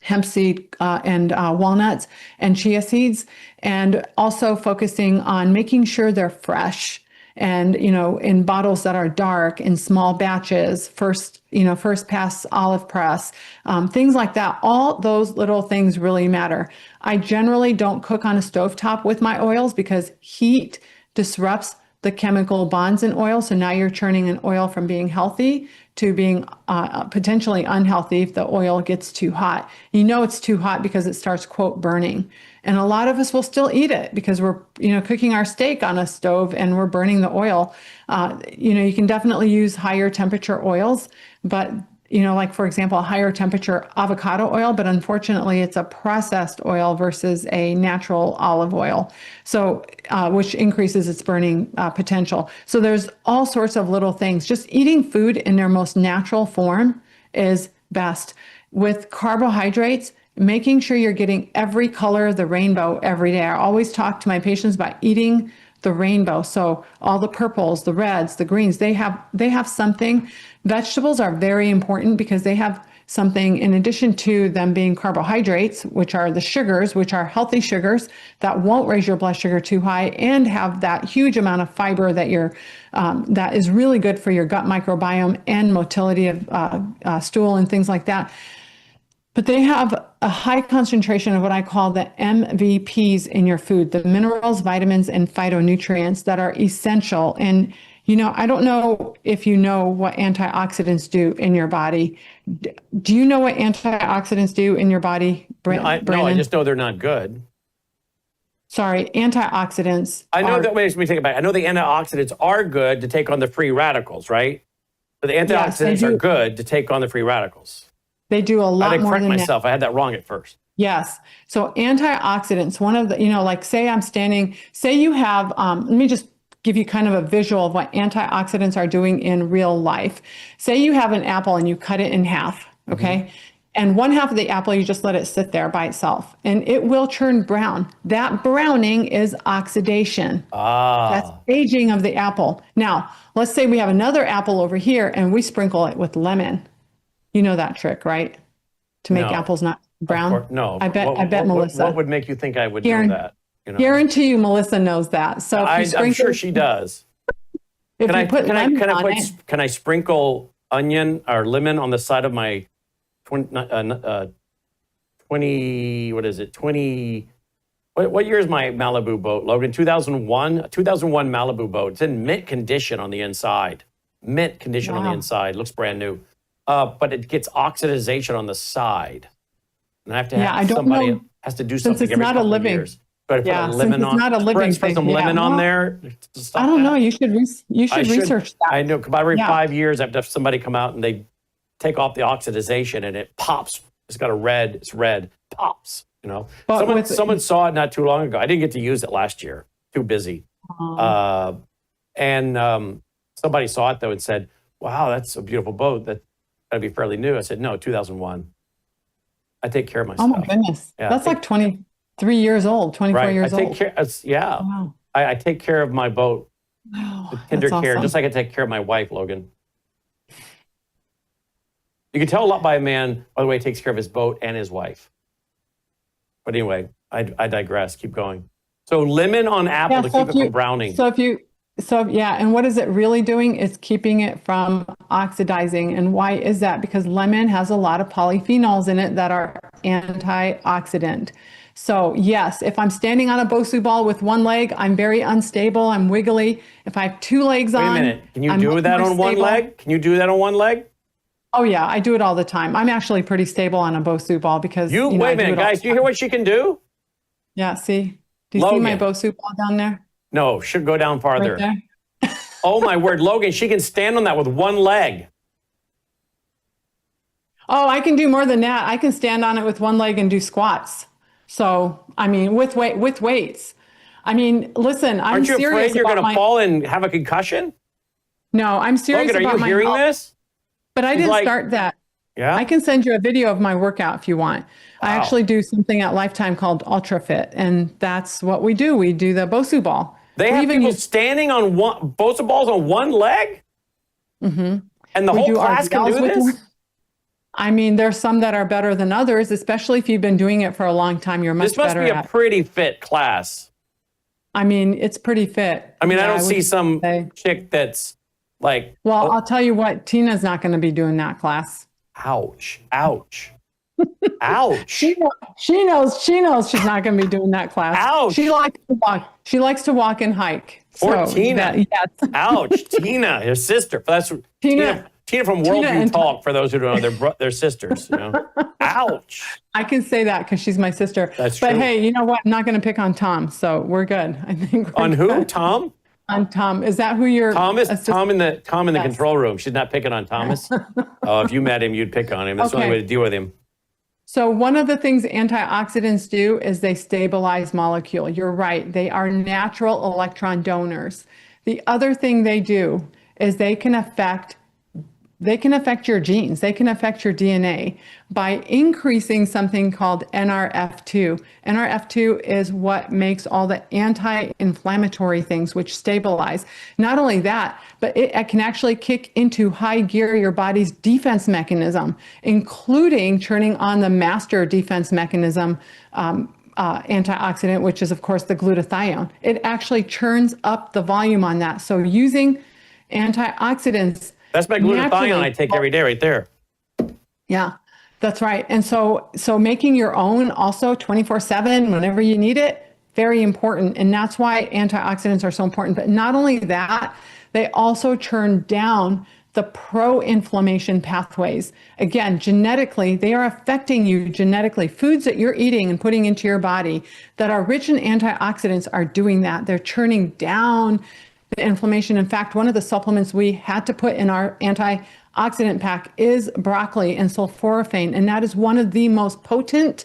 S7: hemp seed, and walnuts and chia seeds, and also focusing on making sure they're fresh and, in bottles that are dark, in small batches, first pass olive press, things like that. All those little things really matter. I generally don't cook on a stovetop with my oils because heat disrupts the chemical bonds in oil. So now you're turning an oil from being healthy to being potentially unhealthy if the oil gets too hot. It's too hot because it starts, quote, burning. And a lot of us will still eat it because we're, cooking our steak on a stove and we're burning the oil. You can definitely use higher temperature oils, but like, for example, a higher temperature avocado oil, but unfortunately it's a processed oil versus a natural olive oil. So, which increases its burning potential. So there's all sorts of little things. Just eating food in their most natural form is best. With carbohydrates, making sure you're getting every color of the rainbow every day. I always talk to my patients about eating the rainbow. So all the purples, the reds, the greens, they have something. Vegetables are very important because they have something in addition to them being carbohydrates, which are the sugars, which are healthy sugars that won't raise your blood sugar too high and have that huge amount of fiber that that is really good for your gut microbiome and motility of stool and things like that. But they have a high concentration of what I call the MVPs in your food, the minerals, vitamins, and phytonutrients that are essential. And, I don't know if you know what antioxidants do in your body. Do you know what antioxidants do in your body, Brannon?
S1: No, I just know they're not good.
S7: Sorry, antioxidants.
S1: I know that makes me think about it. I know the antioxidants are good to take on the free radicals, right? But the antioxidants are good to take on the free radicals.
S7: They do a lot more than
S1: myself. I had that wrong at first.
S7: Yes. So antioxidants, one of the, like say you have, let me just give you kind of a visual of what antioxidants are doing in real life. Say you have an apple and you cut it in half, okay? And one half of the apple, you just let it sit there by itself and it will turn brown. That browning is oxidation. That's aging of the apple. Now, let's say we have another apple over here and we sprinkle it with lemon. You know that trick, right? To make
S1: No.
S7: apples not brown?
S1: No.
S7: I bet Melissa.
S1: What would make you think I would know that? You know?
S7: Guarantee you Melissa knows that. So if you
S1: I'm sure she does.
S7: If you put lemon on it,
S1: Can I sprinkle onion or lemon on the side of my 20, what is it? 20, what year is my Malibu boat, Logan? 2001? 2001 Malibu boat. It's in mint condition on the inside. Mint condition on the inside. Looks brand new. But it gets oxidization on the side. And I have to have somebody has to do something
S7: since it's
S1: every
S7: not a
S1: couple of
S7: living.
S1: years. But I put a
S7: Since
S1: lemon
S7: it's
S1: on.
S7: not a living
S1: Put
S7: thing.
S1: some lemon on there. to stop
S7: I don't
S1: that.
S7: know. You should research that.
S1: I know. About every 5 years, I have to have somebody come out and they take off the oxidization and it pops. It's got it's red, pops, you know.
S7: But
S1: Someone saw it not too long ago. I didn't get to use it last year. Too busy. And somebody saw it though and said, wow, that's a beautiful boat. That's gotta be fairly new. I said, no, 2001. I take care of my
S7: Oh
S1: stuff.
S7: my goodness.
S1: Yeah,
S7: That's like 23 years old, 24 years
S1: I take
S7: old.
S1: care, yeah.
S7: Wow.
S1: I take care of my boat.
S7: Wow,
S1: Tender
S7: that's
S1: care,
S7: awesome.
S1: just like I take care of my wife, Logan. You can tell a lot by a man, by the way, he takes care of his boat and his wife. But anyway, I digress. Keep going. So lemon on apple to keep it from browning.
S7: And what is it really doing? It's keeping it from oxidizing. And why is that? Because lemon has a lot of polyphenols in it that are antioxidant. So yes, if I'm standing on a Bosu ball with one leg, I'm very unstable, I'm wiggly. If I have two legs on,
S1: Wait a minute. Can you
S7: I'm
S1: do
S7: much
S1: that
S7: more
S1: on one
S7: stable.
S1: leg? Can you do that on one leg?
S7: Oh yeah, I do it all the time. I'm actually pretty stable on a Bosu ball because
S1: Wait a minute, guys. Do you hear what she can do?
S7: Yeah, see? Do you see my
S1: Logan.
S7: Bosu ball down there?
S1: No, should go down farther.
S7: Right there?
S1: Oh my word, Logan, she can stand on that with one leg.
S7: Oh, I can do more than that. I can stand on it with one leg and do squats. So, I mean, with weights. I mean, listen, I'm
S1: Aren't you
S7: serious
S1: afraid you're
S7: about
S1: going to fall and have a concussion?
S7: No, I'm serious
S1: Logan,
S7: about
S1: are you
S7: my
S1: hearing
S7: health.
S1: this?
S7: But I
S1: She's
S7: didn't
S1: like-
S7: start that.
S1: Yeah.
S7: I can send you a video of my workout if you want. I
S1: Wow.
S7: actually do something at Lifetime called Ultra Fit, and that's what we do. We do the Bosu ball.
S1: They
S7: We
S1: have
S7: even
S1: people
S7: use-
S1: standing on both balls on one leg?
S7: Mhm.
S1: And the
S7: We
S1: whole
S7: do
S1: class can
S7: RDLs
S1: do
S7: with
S1: this?
S7: one. I mean, there's some that are better than others, especially if you've been doing it for a long time. You're much
S1: This must
S7: better
S1: be a
S7: at.
S1: pretty fit class.
S7: I mean, it's pretty fit.
S1: I mean, I
S7: Yeah,
S1: don't see
S7: would
S1: some
S7: say.
S1: chick that's like,
S7: Well, I'll tell you what, Tina's not going to be doing that class.
S1: ouch, ouch, ouch.
S7: She knows she's not going to be doing that class.
S1: Ouch.
S7: She likes to walk. She likes to walk and hike.
S1: Poor Tina.
S7: Yes.
S1: Ouch, Tina, his sister. That's Tina from
S7: Tina
S1: Worldview
S7: and-
S1: Talk, for those who don't know, they're sisters. You know? Ouch.
S7: I can say that because she's my sister.
S1: That's
S7: but
S1: true.
S7: hey, you know what? I'm not going to pick on Tom, so we're good. I think we're
S1: On who?
S7: good.
S1: Tom?
S7: On Tom. Is that who you're?
S1: Tom in the
S7: Yes.
S1: control room. She's not picking on Thomas. Oh, if you met him, you'd pick on him. That's the only
S7: Okay.
S1: way to deal with him.
S7: So one of the things antioxidants do is they stabilize molecule. You're right. They are natural electron donors. The other thing they do is they can affect your genes. They can affect your DNA by increasing something called NRF2. NRF2 is what makes all the anti-inflammatory things which stabilize. Not only that, but it can actually kick into high gear your body's defense mechanism, including turning on the master defense mechanism antioxidant, which is of course the glutathione. It actually churns up the volume on that. So using antioxidants.
S1: That's my glutathione
S7: naturally-
S1: I take every day right there.
S7: Yeah, that's right. And so making your own also 24/7 whenever you need it, very important. And that's why antioxidants are so important. But not only that, they also churn down the pro-inflammation pathways. Again, genetically, they are affecting you genetically. Foods that you're eating and putting into your body that are rich in antioxidants are doing that. They're churning down the inflammation. In fact, one of the supplements we had to put in our antioxidant pack is broccoli and sulforaphane. And that is one of the most potent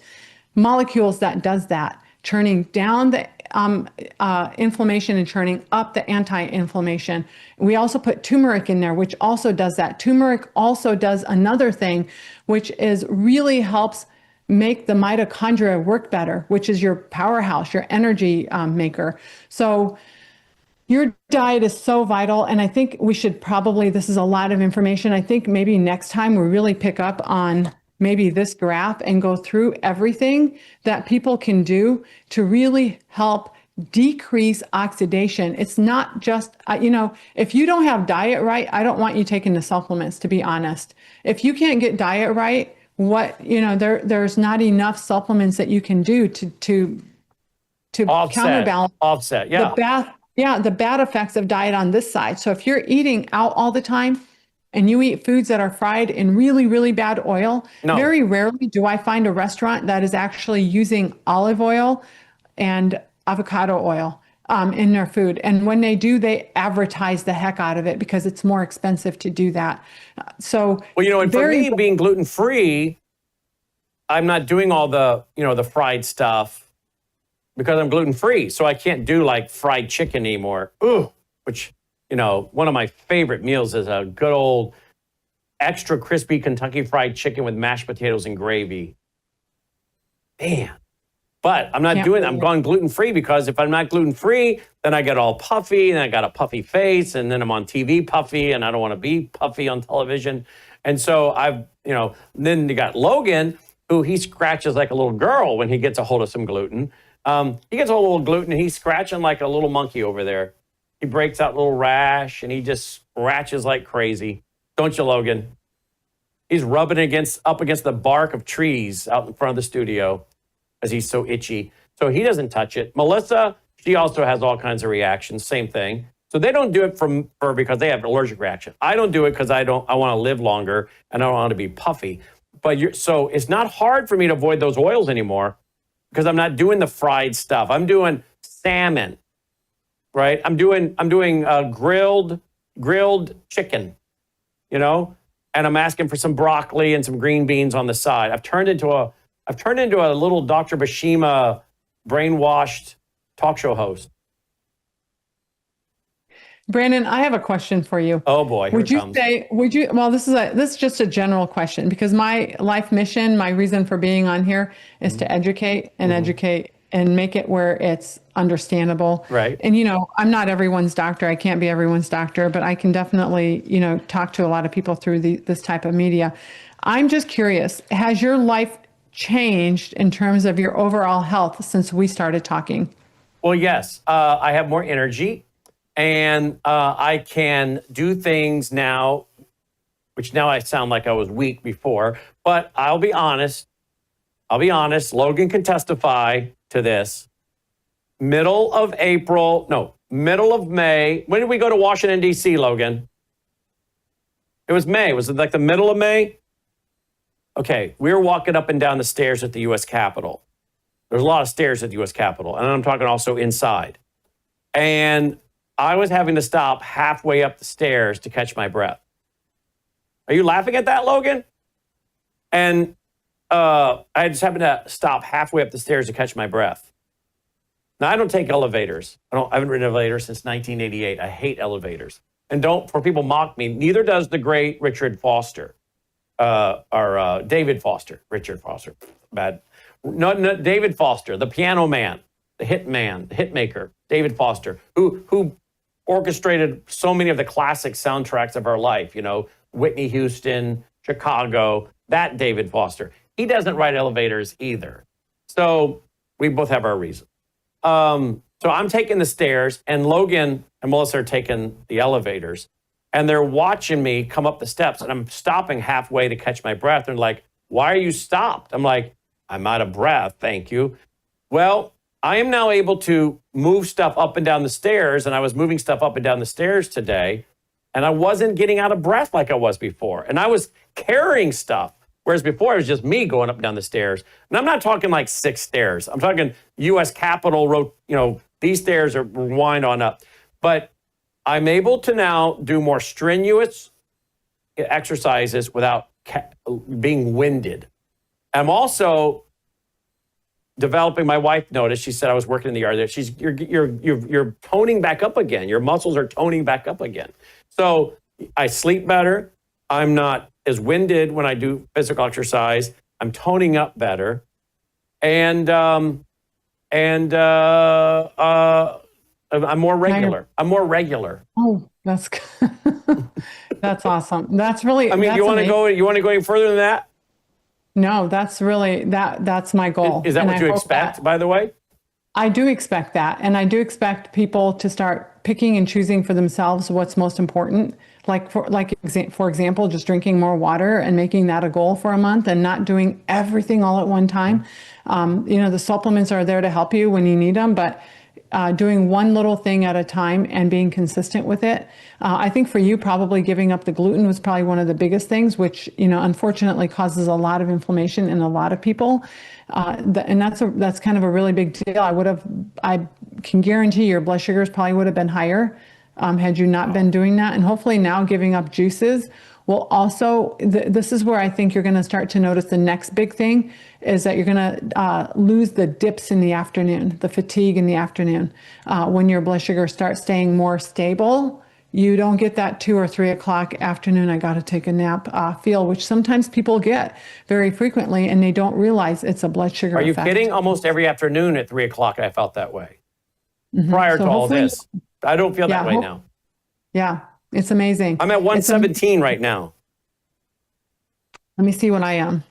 S7: molecules that does that, churning down the inflammation and churning, up the anti-inflammation. We also put turmeric in there, which also does that. Turmeric also does another thing, which is really helps make the mitochondria work better, which is your powerhouse, your energy maker. So your diet is so vital. And I think we should probably, this is a lot of information. I think maybe next time we really pick up on maybe this graph and go through everything that people can do to really help decrease oxidation. It's not just, if you don't have diet right, I don't want you taking the supplements, to be honest. If you can't get diet right, there's not enough supplements that you can do to counterbalance
S1: offset,
S7: the bad effects of diet on this side. So if you're eating out all the time and you eat foods that are fried in really, really bad oil, very rarely do I find a restaurant that is actually using olive oil and avocado oil in their food. And when they do, they advertise the heck out of it because it's more expensive to do that.
S1: And for me, being gluten-free, I'm not doing all the, the fried stuff because I'm gluten-free. So I can't do like fried chicken anymore. Which, one of my favorite meals is a good old extra crispy Kentucky Fried Chicken with mashed potatoes and gravy. Man. But I'm not doing it. I'm going gluten-free because if I'm not gluten-free, then I get all puffy and I got a puffy face and then I'm on TV puffy and I don't want to be puffy on television. And so then you got Logan, who he scratches like a little girl when he gets a hold of some gluten. He gets a little gluten and he's scratching like a little monkey over there. He breaks out a little rash and he just scratches like crazy. Don't you, Logan? He's rubbing up against the bark of trees out in front of the studio as he's so itchy. So he doesn't touch it. Melissa, she also has all kinds of reactions, same thing. So they don't do it because they have an allergic reaction. I don't do it because I want to live longer and I don't want to be puffy. So it's not hard for me to avoid those oils anymore because I'm not doing the fried stuff. I'm doing salmon, right? I'm doing grilled chicken, and I'm asking for some broccoli and some green beans on the side. I've turned into a little Dr. Bashima brainwashed talk show host.
S7: Brannon, I have a question for you.
S1: Oh boy,
S7: this is just a general question because my life mission, my reason for being on here is to educate and make it where it's understandable.
S1: Right.
S7: And, I'm not everyone's doctor. I can't be everyone's doctor, but I can definitely, talk to a lot of people through this type of media. I'm just curious, has your life changed in terms of your overall health since we started talking?
S1: Well, yes, I have more energy. And I can do things now, which now I sound like I was weak before, but I'll be honest. Logan can testify to this. Middle of May. When did we go to Washington, D.C., Logan? It was May. Was it like the middle of May? Okay, we were walking up and down the stairs at the U.S. Capitol. There's a lot of stairs at the U.S. Capitol, and I'm talking also inside. And I was having to stop halfway up the stairs to catch my breath. Are you laughing at that, Logan? And I just happened to stop halfway up the stairs to catch my breath. Now, I don't take elevators. I haven't ridden an elevator since 1988. I hate elevators. And for people mock me, neither does the great Richard Foster, or David Foster. Richard Foster, bad. No, David Foster, the piano man, the hit maker, David Foster, who orchestrated so many of the classic soundtracks of our life, Whitney Houston, Chicago, that David Foster. He doesn't ride elevators either. So we both have our reasons. So I'm taking the stairs and Logan and Melissa are taking the elevators and they're watching me come up the steps and I'm stopping halfway to catch my breath. They're like, why are you stopped? I'm like, I'm out of breath. Thank you. Well, I am now able to move stuff up and down the stairs, and I was moving stuff up and down the stairs today, and I wasn't getting out of breath like I was before. And I was carrying stuff, whereas before it was just me going up and down the stairs. And I'm not talking like 6 stairs. I'm talking U.S. Capitol, these stairs are wind on up. But I'm able to now do more strenuous exercises without being winded. I'm also developing. My wife noticed. She said I was working in the yard. You're toning back up again. Your muscles are toning back up again. So I sleep better. I'm not as winded when I do physical exercise. I'm toning up better, and I'm more regular. I'm more regular.
S7: Oh, that's that's awesome. That's really.
S1: I mean,
S7: that's
S1: you want to
S7: amazing.
S1: go? You want to go any further than that?
S7: No, that's really that's my goal.
S1: Is that
S7: And
S1: what
S7: I
S1: you
S7: hope
S1: expect?
S7: that-
S1: By the way.
S7: I do expect that. And I do expect people to start picking and choosing for themselves what's most important. For example, just drinking more water and making that a goal for a month and not doing everything all at one time. The supplements are there to help you when you need them, but doing one little thing at a time and being consistent with it. I think for you, probably giving up the gluten was probably one of the biggest things, which, unfortunately causes a lot of inflammation in a lot of people. And that's kind of a really big deal. I can guarantee your blood sugars probably would have been higher had you not been doing that. And hopefully now giving up juices will also, this is where I think you're going to start to notice the next big thing is that you're going to lose the dips in the afternoon, the fatigue in the afternoon. When your blood sugar starts staying more stable, you don't get that 2 or 3 o'clock afternoon, I got to take a nap feel, which sometimes people get very frequently and they don't realize it's a blood sugar
S1: Are you
S7: effect.
S1: kidding? Almost every afternoon at 3 o'clock, I felt that way. Prior
S7: So
S1: to all
S7: hopefully-
S1: this, I don't feel that way now.
S7: Yeah, it's amazing.
S1: I'm at 117 right now.
S7: Let me see what I am.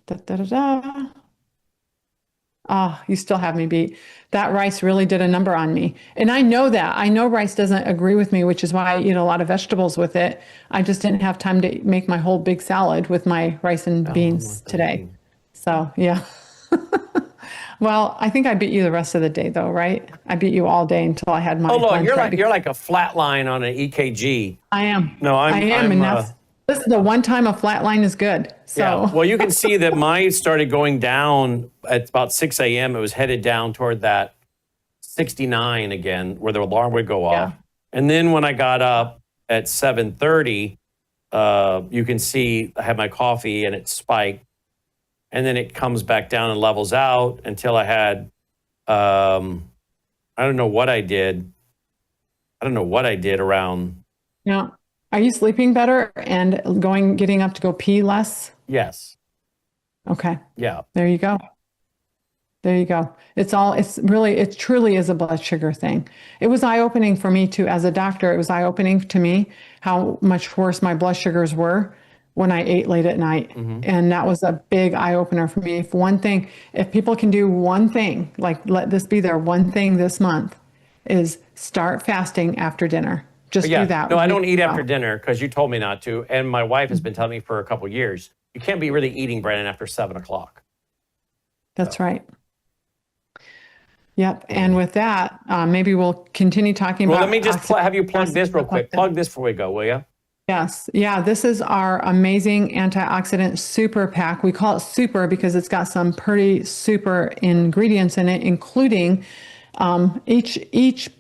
S7: You still have me beat. That rice really did a number on me. And I know that. I know rice doesn't agree with me, which is why I eat a lot of vegetables with it. I just didn't have time to make my whole big salad with my rice and beans today. So, yeah. Well, I think I beat you the rest of the day though, right? I beat you all day until I had my
S1: Hold on,
S7: lunch.
S1: you're like a flat line on an EKG.
S7: I am.
S1: No,
S7: I am. And this is the one time a flat line is good. So.
S1: Yeah. Well, you can see that mine started going down at about 6 a.m. It was headed down toward that 69 again, where the alarm would go off.
S7: Yeah.
S1: And then when I got up at 7:30, you can see I had my coffee and it spiked. And then it comes back down and levels out until I had, I don't know what I did. Around.
S7: Yeah. Are you sleeping better and getting up to go pee less?
S1: Yes.
S7: Okay.
S1: Yeah.
S7: There you go. There you go. It truly is a blood sugar thing. It was eye-opening for me too. As a doctor, it was eye-opening to me how much worse my blood sugars were when I ate late at night. And that was a big eye-opener for me. If people can do one thing, like let this be their one thing this month, is start fasting after dinner. Just do that.
S1: No, I don't eat after dinner because you told me not to. And my wife has been telling me for a couple of years, you can't be really eating, Brannon, after 7 o'clock.
S7: That's right. Yep. And with that, maybe we'll continue talking about.
S1: Well, let me just have you plug this real quick. Plug this before we go, will you?
S7: Yes. Yeah. This is our amazing antioxidant super pack. We call it super because it's got some pretty super ingredients in it, including each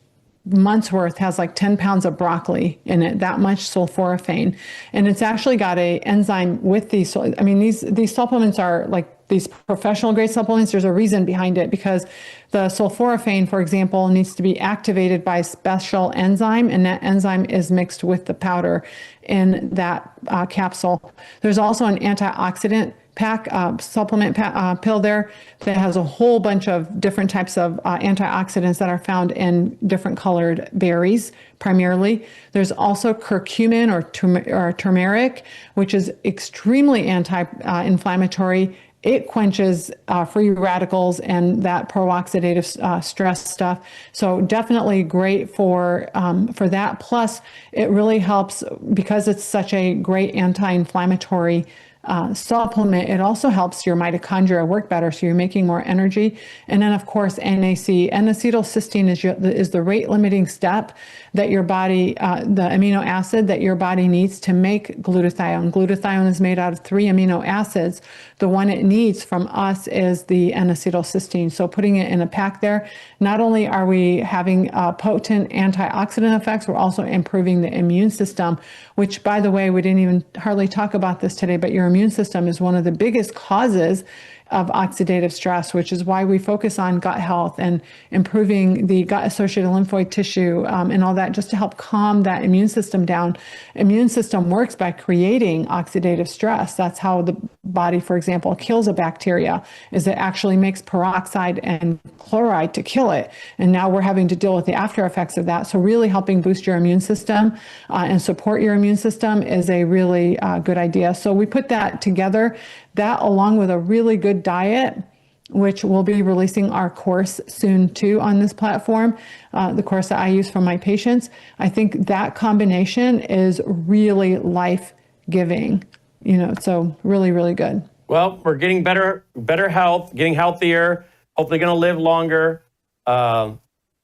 S7: month's worth has like 10 pounds of broccoli in it, that much sulforaphane. And it's actually got a enzyme with these. I mean, these supplements are like these professional grade supplements. There's a reason behind it because the sulforaphane, for example, needs to be activated by a special enzyme, and that enzyme is mixed with the powder in that capsule. There's also an antioxidant pack, supplement pill there that has a whole bunch of different types of antioxidants that are found in different colored berries primarily. There's also curcumin or turmeric, which is extremely anti-inflammatory. It quenches free radicals and that pro-oxidative stress stuff. So definitely great for that. Plus, it really helps because it's such a great anti-inflammatory supplement. It also helps your mitochondria work better, so you're making more energy. And then, of course, NAC, N-acetylcysteine is the rate-limiting step that your body, the amino acid that your body needs to make glutathione. Glutathione is made out of 3 amino acids. The one it needs from us is the N-acetylcysteine. So putting it in a pack there, not only are we having potent antioxidant effects, we're also improving the immune system, which, by the way, we didn't even hardly talk about this today, but your immune system is one of the biggest causes of oxidative stress, which is why we focus on gut health and improving the gut-associated lymphoid tissue and all that, just to help calm that immune system down. Immune system works by creating oxidative stress. That's how the body, for example, kills a bacteria, is it actually makes peroxide and chloride to kill it. And now we're having to deal with the after effects of that. So really helping boost your immune system and support your immune system is a really good idea. So we put that together, that along with a really good diet, which we'll be releasing our course soon too on this platform, the course that I use for my patients. I think that combination is really life-giving, so really, really good.
S1: Well, we're getting better health, getting healthier, hopefully going to live longer. My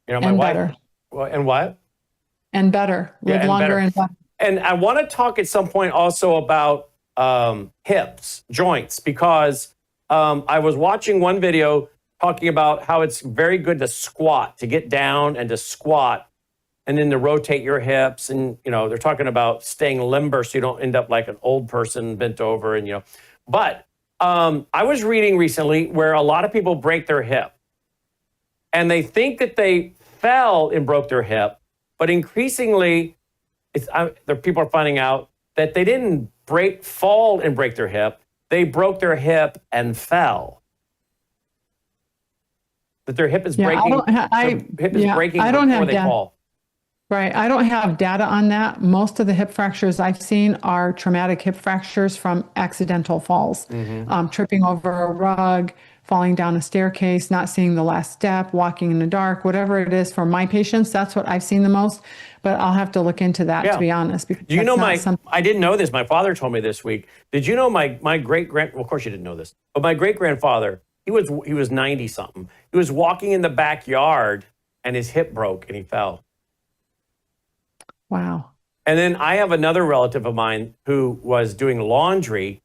S7: and
S1: wife.
S7: Better.
S1: Well, and what?
S7: And better. Live
S1: and
S7: longer
S1: better.
S7: and better.
S1: And I want to talk at some point also about hips, joints, because I was watching one video talking about how it's very good to squat, to get down and to squat, and then to rotate your hips. And, they're talking about staying limber so you don't end up like an old person bent over. And, but I was reading recently where a lot of people break their hip and they think that they fell and broke their hip, but increasingly people are finding out that they didn't fall and break their hip. They broke their hip and fell. That their hip is breaking. Before they fall.
S7: Right. I don't have data on that. Most of the hip fractures I've seen are traumatic hip fractures from accidental falls, tripping over a rug, falling down a staircase, not seeing the last step, walking in the dark, whatever it is for my patients. That's what I've seen the most. But I'll have to look into that, to be honest. Because
S1: I didn't know this. My father told me this week. Did you know my great-grand, well, of course you didn't know this, but my great-grandfather, he was 90-something. He was walking in the backyard and his hip broke and he fell.
S7: Wow.
S1: And then I have another relative of mine who was doing laundry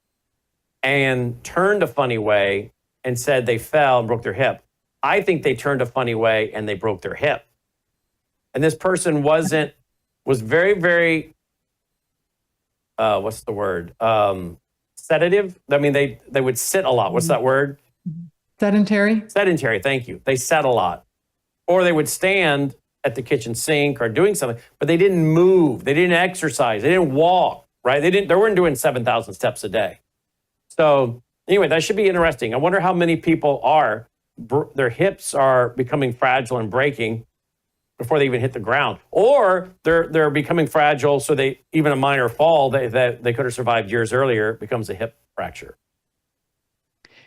S1: and turned a funny way and said they fell and broke their hip. I think they turned a funny way and they broke their hip. And this person was very, very, what's the word? Sedative. I mean, they would sit a lot. What's that word?
S7: Sedentary.
S1: Sedentary, thank you. They sat a lot. Or they would stand at the kitchen sink or doing something, but they didn't move. They didn't exercise. They didn't walk, right? They weren't doing 7,000 steps a day. So anyway, that should be interesting. I wonder how many people their hips are becoming fragile and breaking before they even hit the ground, or they're becoming fragile, so even a minor fall that they could have survived years earlier becomes a hip fracture.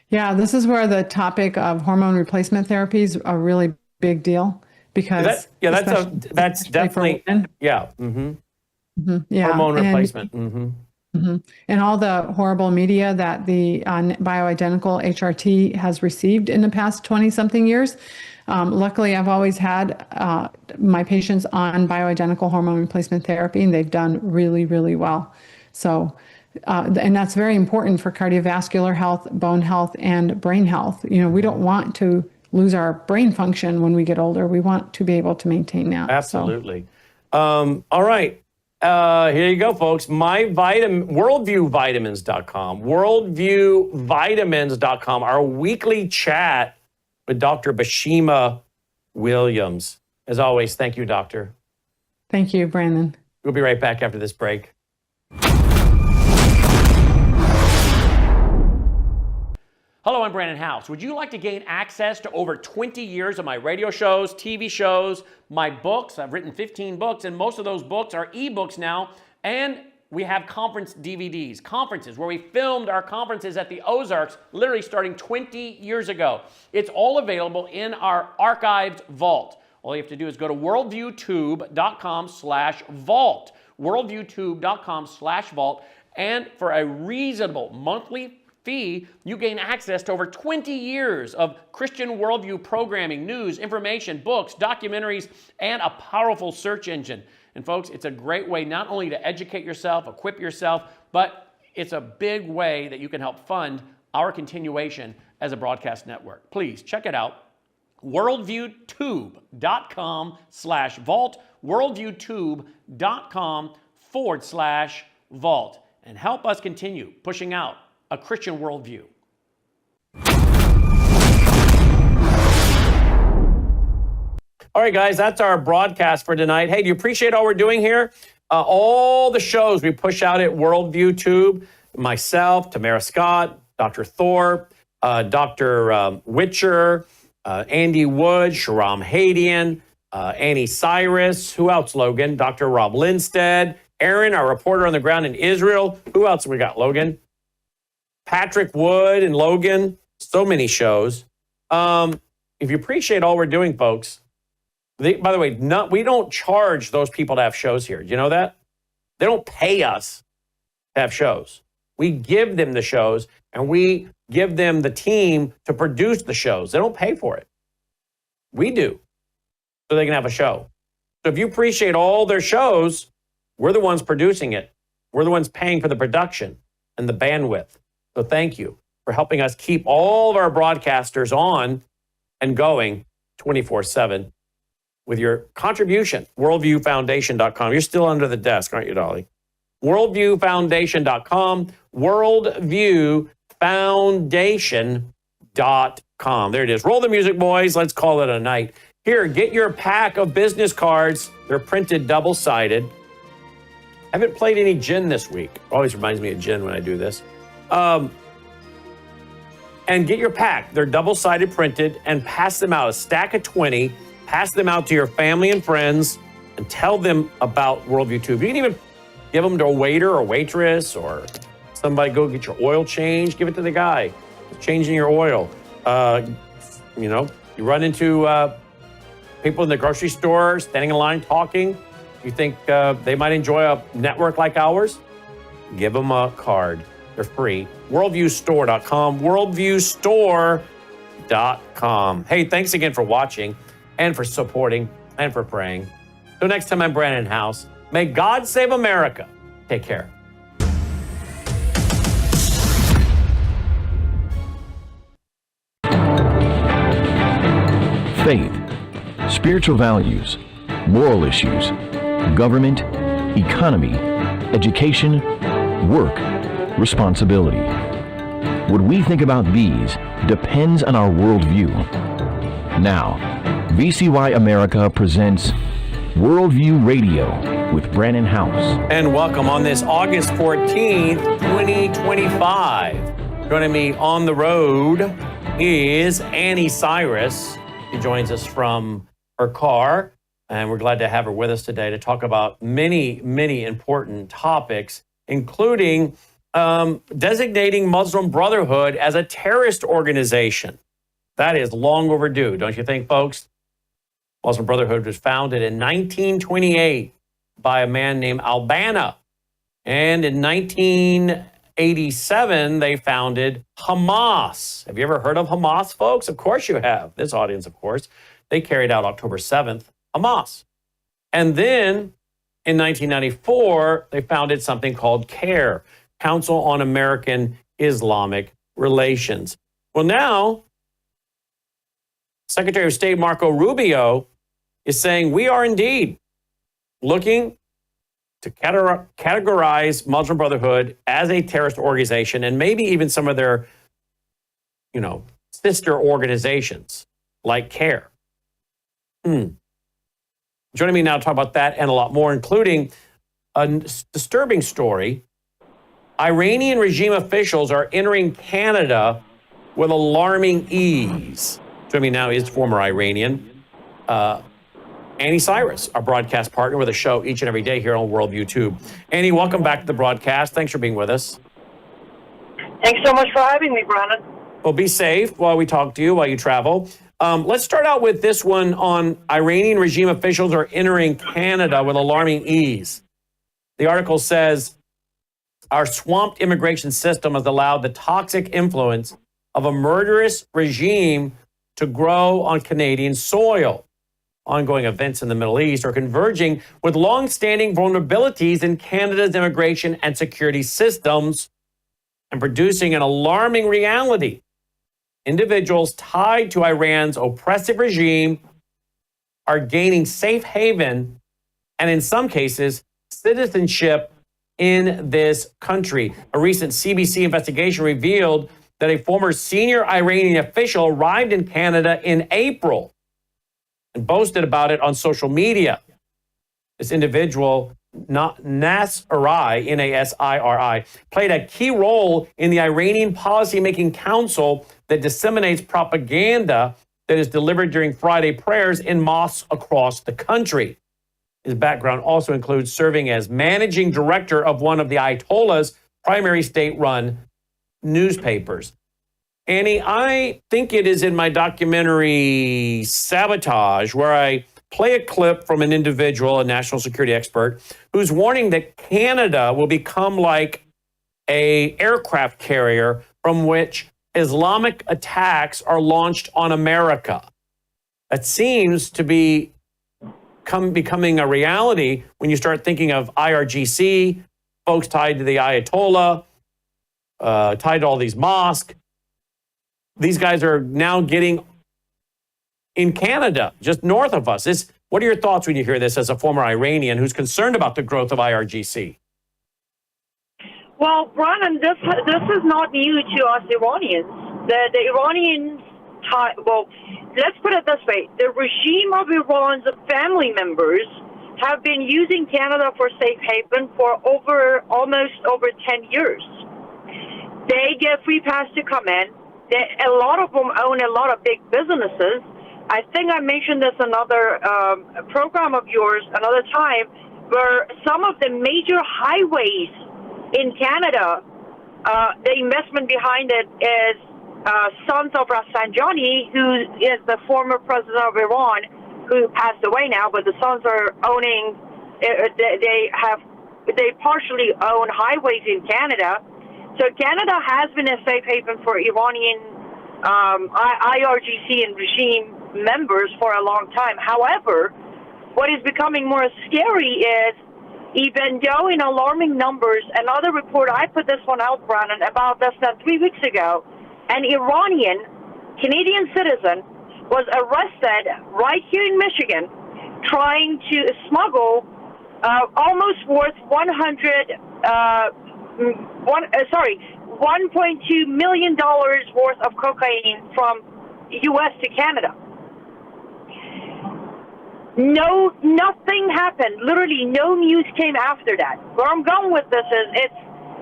S7: Yeah, this is where the topic of hormone replacement therapy is a really big deal because
S1: that's definitely
S7: yeah.
S1: Hormone replacement.
S7: And all the horrible media that the bioidentical HRT has received in the past 20-something years. Luckily, I've always had my patients on bioidentical hormone replacement therapy, and they've done really, really well. So, and that's very important for cardiovascular health, bone health, and brain health. We don't want to lose our brain function when we get older. We want to be able to maintain that.
S1: Absolutely. All right. Here you go, folks. WorldviewVitamins.com. WorldviewVitamins.com. Our weekly chat with Dr. Bashima Williams. As always, thank you, Doctor.
S7: Thank you, Brandon.
S1: We'll be right back after this break. Hello, I'm Brannon Howse. Would you like to gain access to over 20 years of my radio shows, TV shows, my books? I've written 15 books, and most of those books are ebooks now. And we have conference DVDs, conferences where we filmed our conferences at the Ozarks, literally starting 20 years ago. It's all available in our archived vault. All you have to do is go to worldviewtube.com/vault, worldviewtube.com/vault, and for a reasonable monthly fee, you gain access to over 20 years of Christian worldview programming, news, information, books, documentaries, and a powerful search engine. And folks, it's a great way not only to educate yourself, equip yourself, but it's a big way that you can help fund our continuation as a broadcast network. Please check it out. worldviewtube.com/vault, worldviewtube.com/vault, and help us continue pushing out a Christian worldview. All right, guys, that's our broadcast for tonight. Hey, do you appreciate all we're doing here? All the shows we push out at Worldview Tube, myself, Tamara Scott, Dr. Thorpe, Dr. Witcher, Andy Wood, Sharam Hadian, Annie Cyrus. Who else, Logan? Dr. Rob Lindstead, Aaron, our reporter on the ground in Israel. Who else we got, Logan? Patrick Wood and Logan. So many shows. If you appreciate all we're doing, folks, by the way, we don't charge those people to have shows here. Do you know that? They don't pay us to have shows. We give them the shows, and we give them the team to produce the shows. They don't pay for it. We do, so they can have a show. So if you appreciate all their shows, we're the ones producing it. We're the ones paying for the production and the bandwidth. So thank you for helping us keep all of our broadcasters on and going 24/7 with your contribution. WorldviewFoundation.com. You're still under the desk, aren't you, Dolly? WorldviewFoundation.com. WorldviewFoundation.com. There it is. Roll the music, boys. Let's call it a night. Here, get your pack of business cards. They're printed double-sided. I haven't played any gin this week. Always reminds me of gin when I do this. And get your pack. They're double-sided printed, and pass them out, a stack of 20. Pass them out to your family and friends and tell them about Worldview Tube. You can even give them to a waiter or waitress or somebody. Go get your oil change. Give it to the guy changing your oil. You run into people in the grocery store standing in line talking. You think they might enjoy a network like ours? Give them a card. They're free. WorldviewStore.com. WorldviewStore.com. Hey, thanks again for watching and for supporting and for praying. So next time, I'm Brannon Howse. May God save America. Take care.
S8: Faith, spiritual values, moral issues, government, economy, education, work, responsibility. What we think about these depends on our worldview. Now, VCY America presents Worldview Radio with Brannon Howse.
S1: And welcome on this August 14th, 2025. Joining me on the road is Annie Cyrus. She joins us from her car, and we're glad to have her with us today to talk about many, many important topics, including designating Muslim Brotherhood as a terrorist organization. That is long overdue, don't you think, folks? Muslim Brotherhood was founded in 1928 by a man named Albana. And in 1987, they founded Hamas. Have you ever heard of Hamas, folks? Of course you have. This audience, of course. They carried out October 7th, Hamas. And then in 1994, they founded something called CARE, Council on American Islamic Relations. Well, now, Secretary of State Marco Rubio is saying we are indeed looking to categorize Muslim Brotherhood as a terrorist organization, and maybe even some of their, sister organizations like CARE. Joining me now to talk about that and a lot more, including a disturbing story. Iranian regime officials are entering Canada with alarming ease. Joining me now is former Iranian Annie Cyrus, our broadcast partner with a show each and every day here on Worldview Tube. Annie, welcome back to the broadcast. Thanks for being with us.
S9: Thanks so much for having me, Brannon.
S1: Well, be safe while we talk to you, while you travel. Let's start out with this one on Iranian regime officials are entering Canada with alarming ease. The article says, our swamped immigration system has allowed the toxic influence of a murderous regime to grow on Canadian soil. Ongoing events in the Middle East are converging with long-standing vulnerabilities in Canada's immigration and security systems and producing an alarming reality. Individuals tied to Iran's oppressive regime are gaining safe haven and, in some cases, citizenship in this country. A recent CBC investigation revealed that a former senior Iranian official arrived in Canada in April and boasted about it on social media. This individual, Nasiri, N-A-S-I-R-I, played a key role in the Iranian policymaking council that disseminates propaganda that is delivered during Friday prayers in mosques across the country. His background also includes serving as managing director of one of the Ayatollah's primary state-run newspapers. Annie, I think it is in my documentary Sabotage, where I play a clip from an individual, a national security expert, who's warning that Canada will become like an aircraft carrier from which Islamic attacks are launched on America. That seems to be becoming a reality when you start thinking of IRGC, folks tied to the Ayatollah, tied to all these mosques. These guys are now getting in Canada, just north of us. What are your thoughts when you hear this as a former Iranian who's concerned about the growth of IRGC?
S9: Well, Brannon, this is not new to us Iranians. The Iranians, well, let's put it this way. The regime of Iran's family members have been using Canada for safe haven for almost over 10 years. They get free pass to come in. A lot of them own a lot of big businesses. I think I mentioned this another program of yours another time, where some of the major highways in Canada, the investment behind it is sons of Rafsanjani, who is the former president of Iran, who passed away now, but the sons are owning, they partially own highways in Canada. So Canada has been a safe haven for Iranian IRGC and regime members for a long time. However, what is becoming more scary is, even though in alarming numbers, another report, I put this one out, Brannon, about less than 3 weeks ago, an Iranian Canadian citizen was arrested right here in Michigan trying to smuggle almost worth $1.2 million worth of cocaine from U.S. to Canada. No, nothing happened. Literally, no news came after that. Where I'm going with this is it's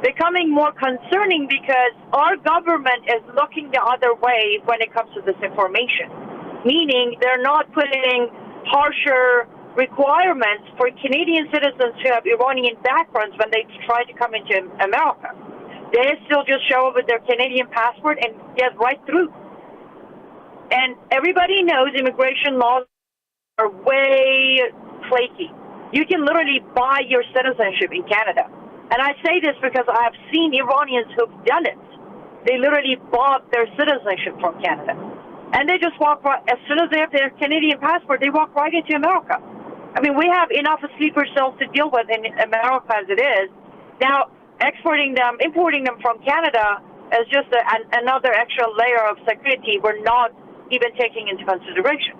S9: becoming more concerning because our government is looking the other way when it comes to this information. Meaning they're not putting harsher requirements for Canadian citizens who have Iranian backgrounds when they try to come into America. They still just show up with their Canadian passport and get right through. And everybody knows immigration laws are way flaky. You can literally buy your citizenship in Canada. And I say this because I have seen Iranians who've done it. They literally bought their citizenship from Canada. And they just walk right, as soon as they have their Canadian passport, they walk right into America. I mean, we have enough sleeper cells to deal with in America as it is. Now, importing them from Canada is just another extra layer of security we're not even taking into consideration.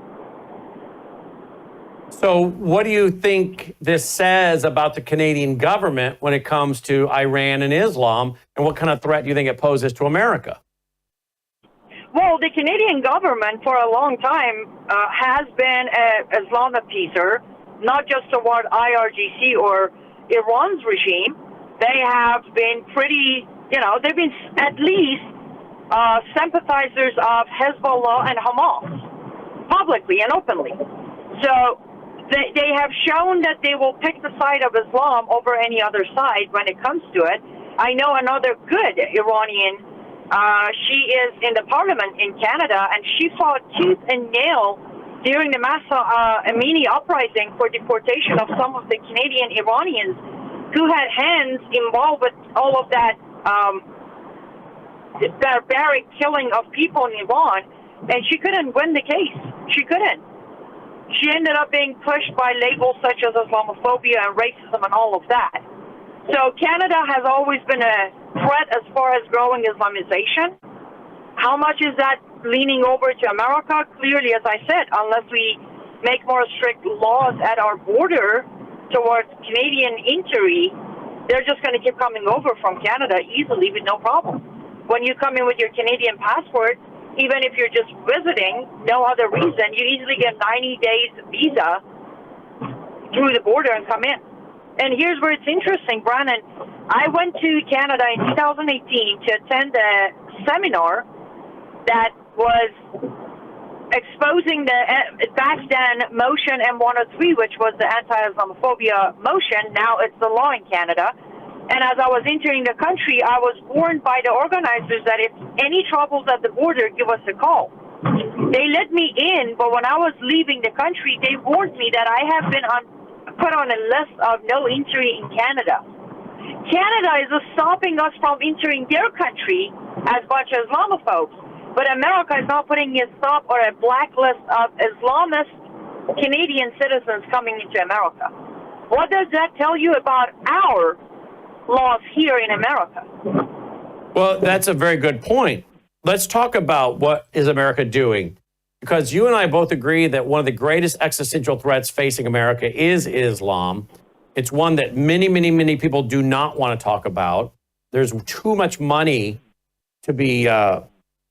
S1: So what do you think this says about the Canadian government when it comes to Iran and Islam, and what kind of threat do you think it poses to America?
S9: Well, the Canadian government for a long time has been an Islam appeaser, not just toward IRGC or Iran's regime. They have been pretty, they've been at least sympathizers of Hezbollah and Hamas, publicly and openly. So they have shown that they will pick the side of Islam over any other side when it comes to it. I know another good Iranian, she is in the parliament in Canada, and she fought tooth and nail during the Masa Amini uprising for deportation of some of the Canadian Iranians who had hands involved with all of that barbaric killing of people in Iran, and she couldn't win the case. She couldn't. She ended up being pushed by labels such as Islamophobia and racism and all of that. So Canada has always been a threat as far as growing Islamization. How much is that leaning over to America? Clearly, as I said, unless we make more strict laws at our border towards Canadian entry, they're just going to keep coming over from Canada easily with no problem. When you come in with your Canadian passport, even if you're just visiting, no other reason, you easily get 90 days visa through the border and come in. And here's where it's interesting, Brannon. I went to Canada in 2018 to attend a seminar that was exposing the back then motion M103, which was the anti-Islamophobia motion. Now it's the law in Canada. And as I was entering the country, I was warned by the organizers that if any troubles at the border, give us a call. They let me in, but when I was leaving the country, they warned me that I have been put on a list of no entry in Canada. Canada is stopping us from entering their country as bunch of Islamophobes, but America is not putting a stop or a blacklist of Islamist Canadian citizens coming into America. What does that tell you about our laws here in America?
S1: Well, that's a very good point. Let's talk about what is America doing. Because you and I both agree that one of the greatest existential threats facing America is Islam. It's one that many, many, many people do not want to talk about. There's too much money to be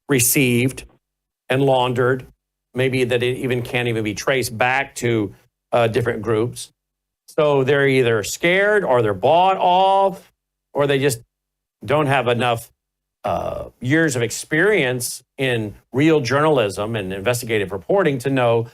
S1: received and laundered, maybe that it even can't even be traced back to different groups. So they're either scared or they're bought off, or they just don't have enough years of experience in real journalism and investigative reporting to know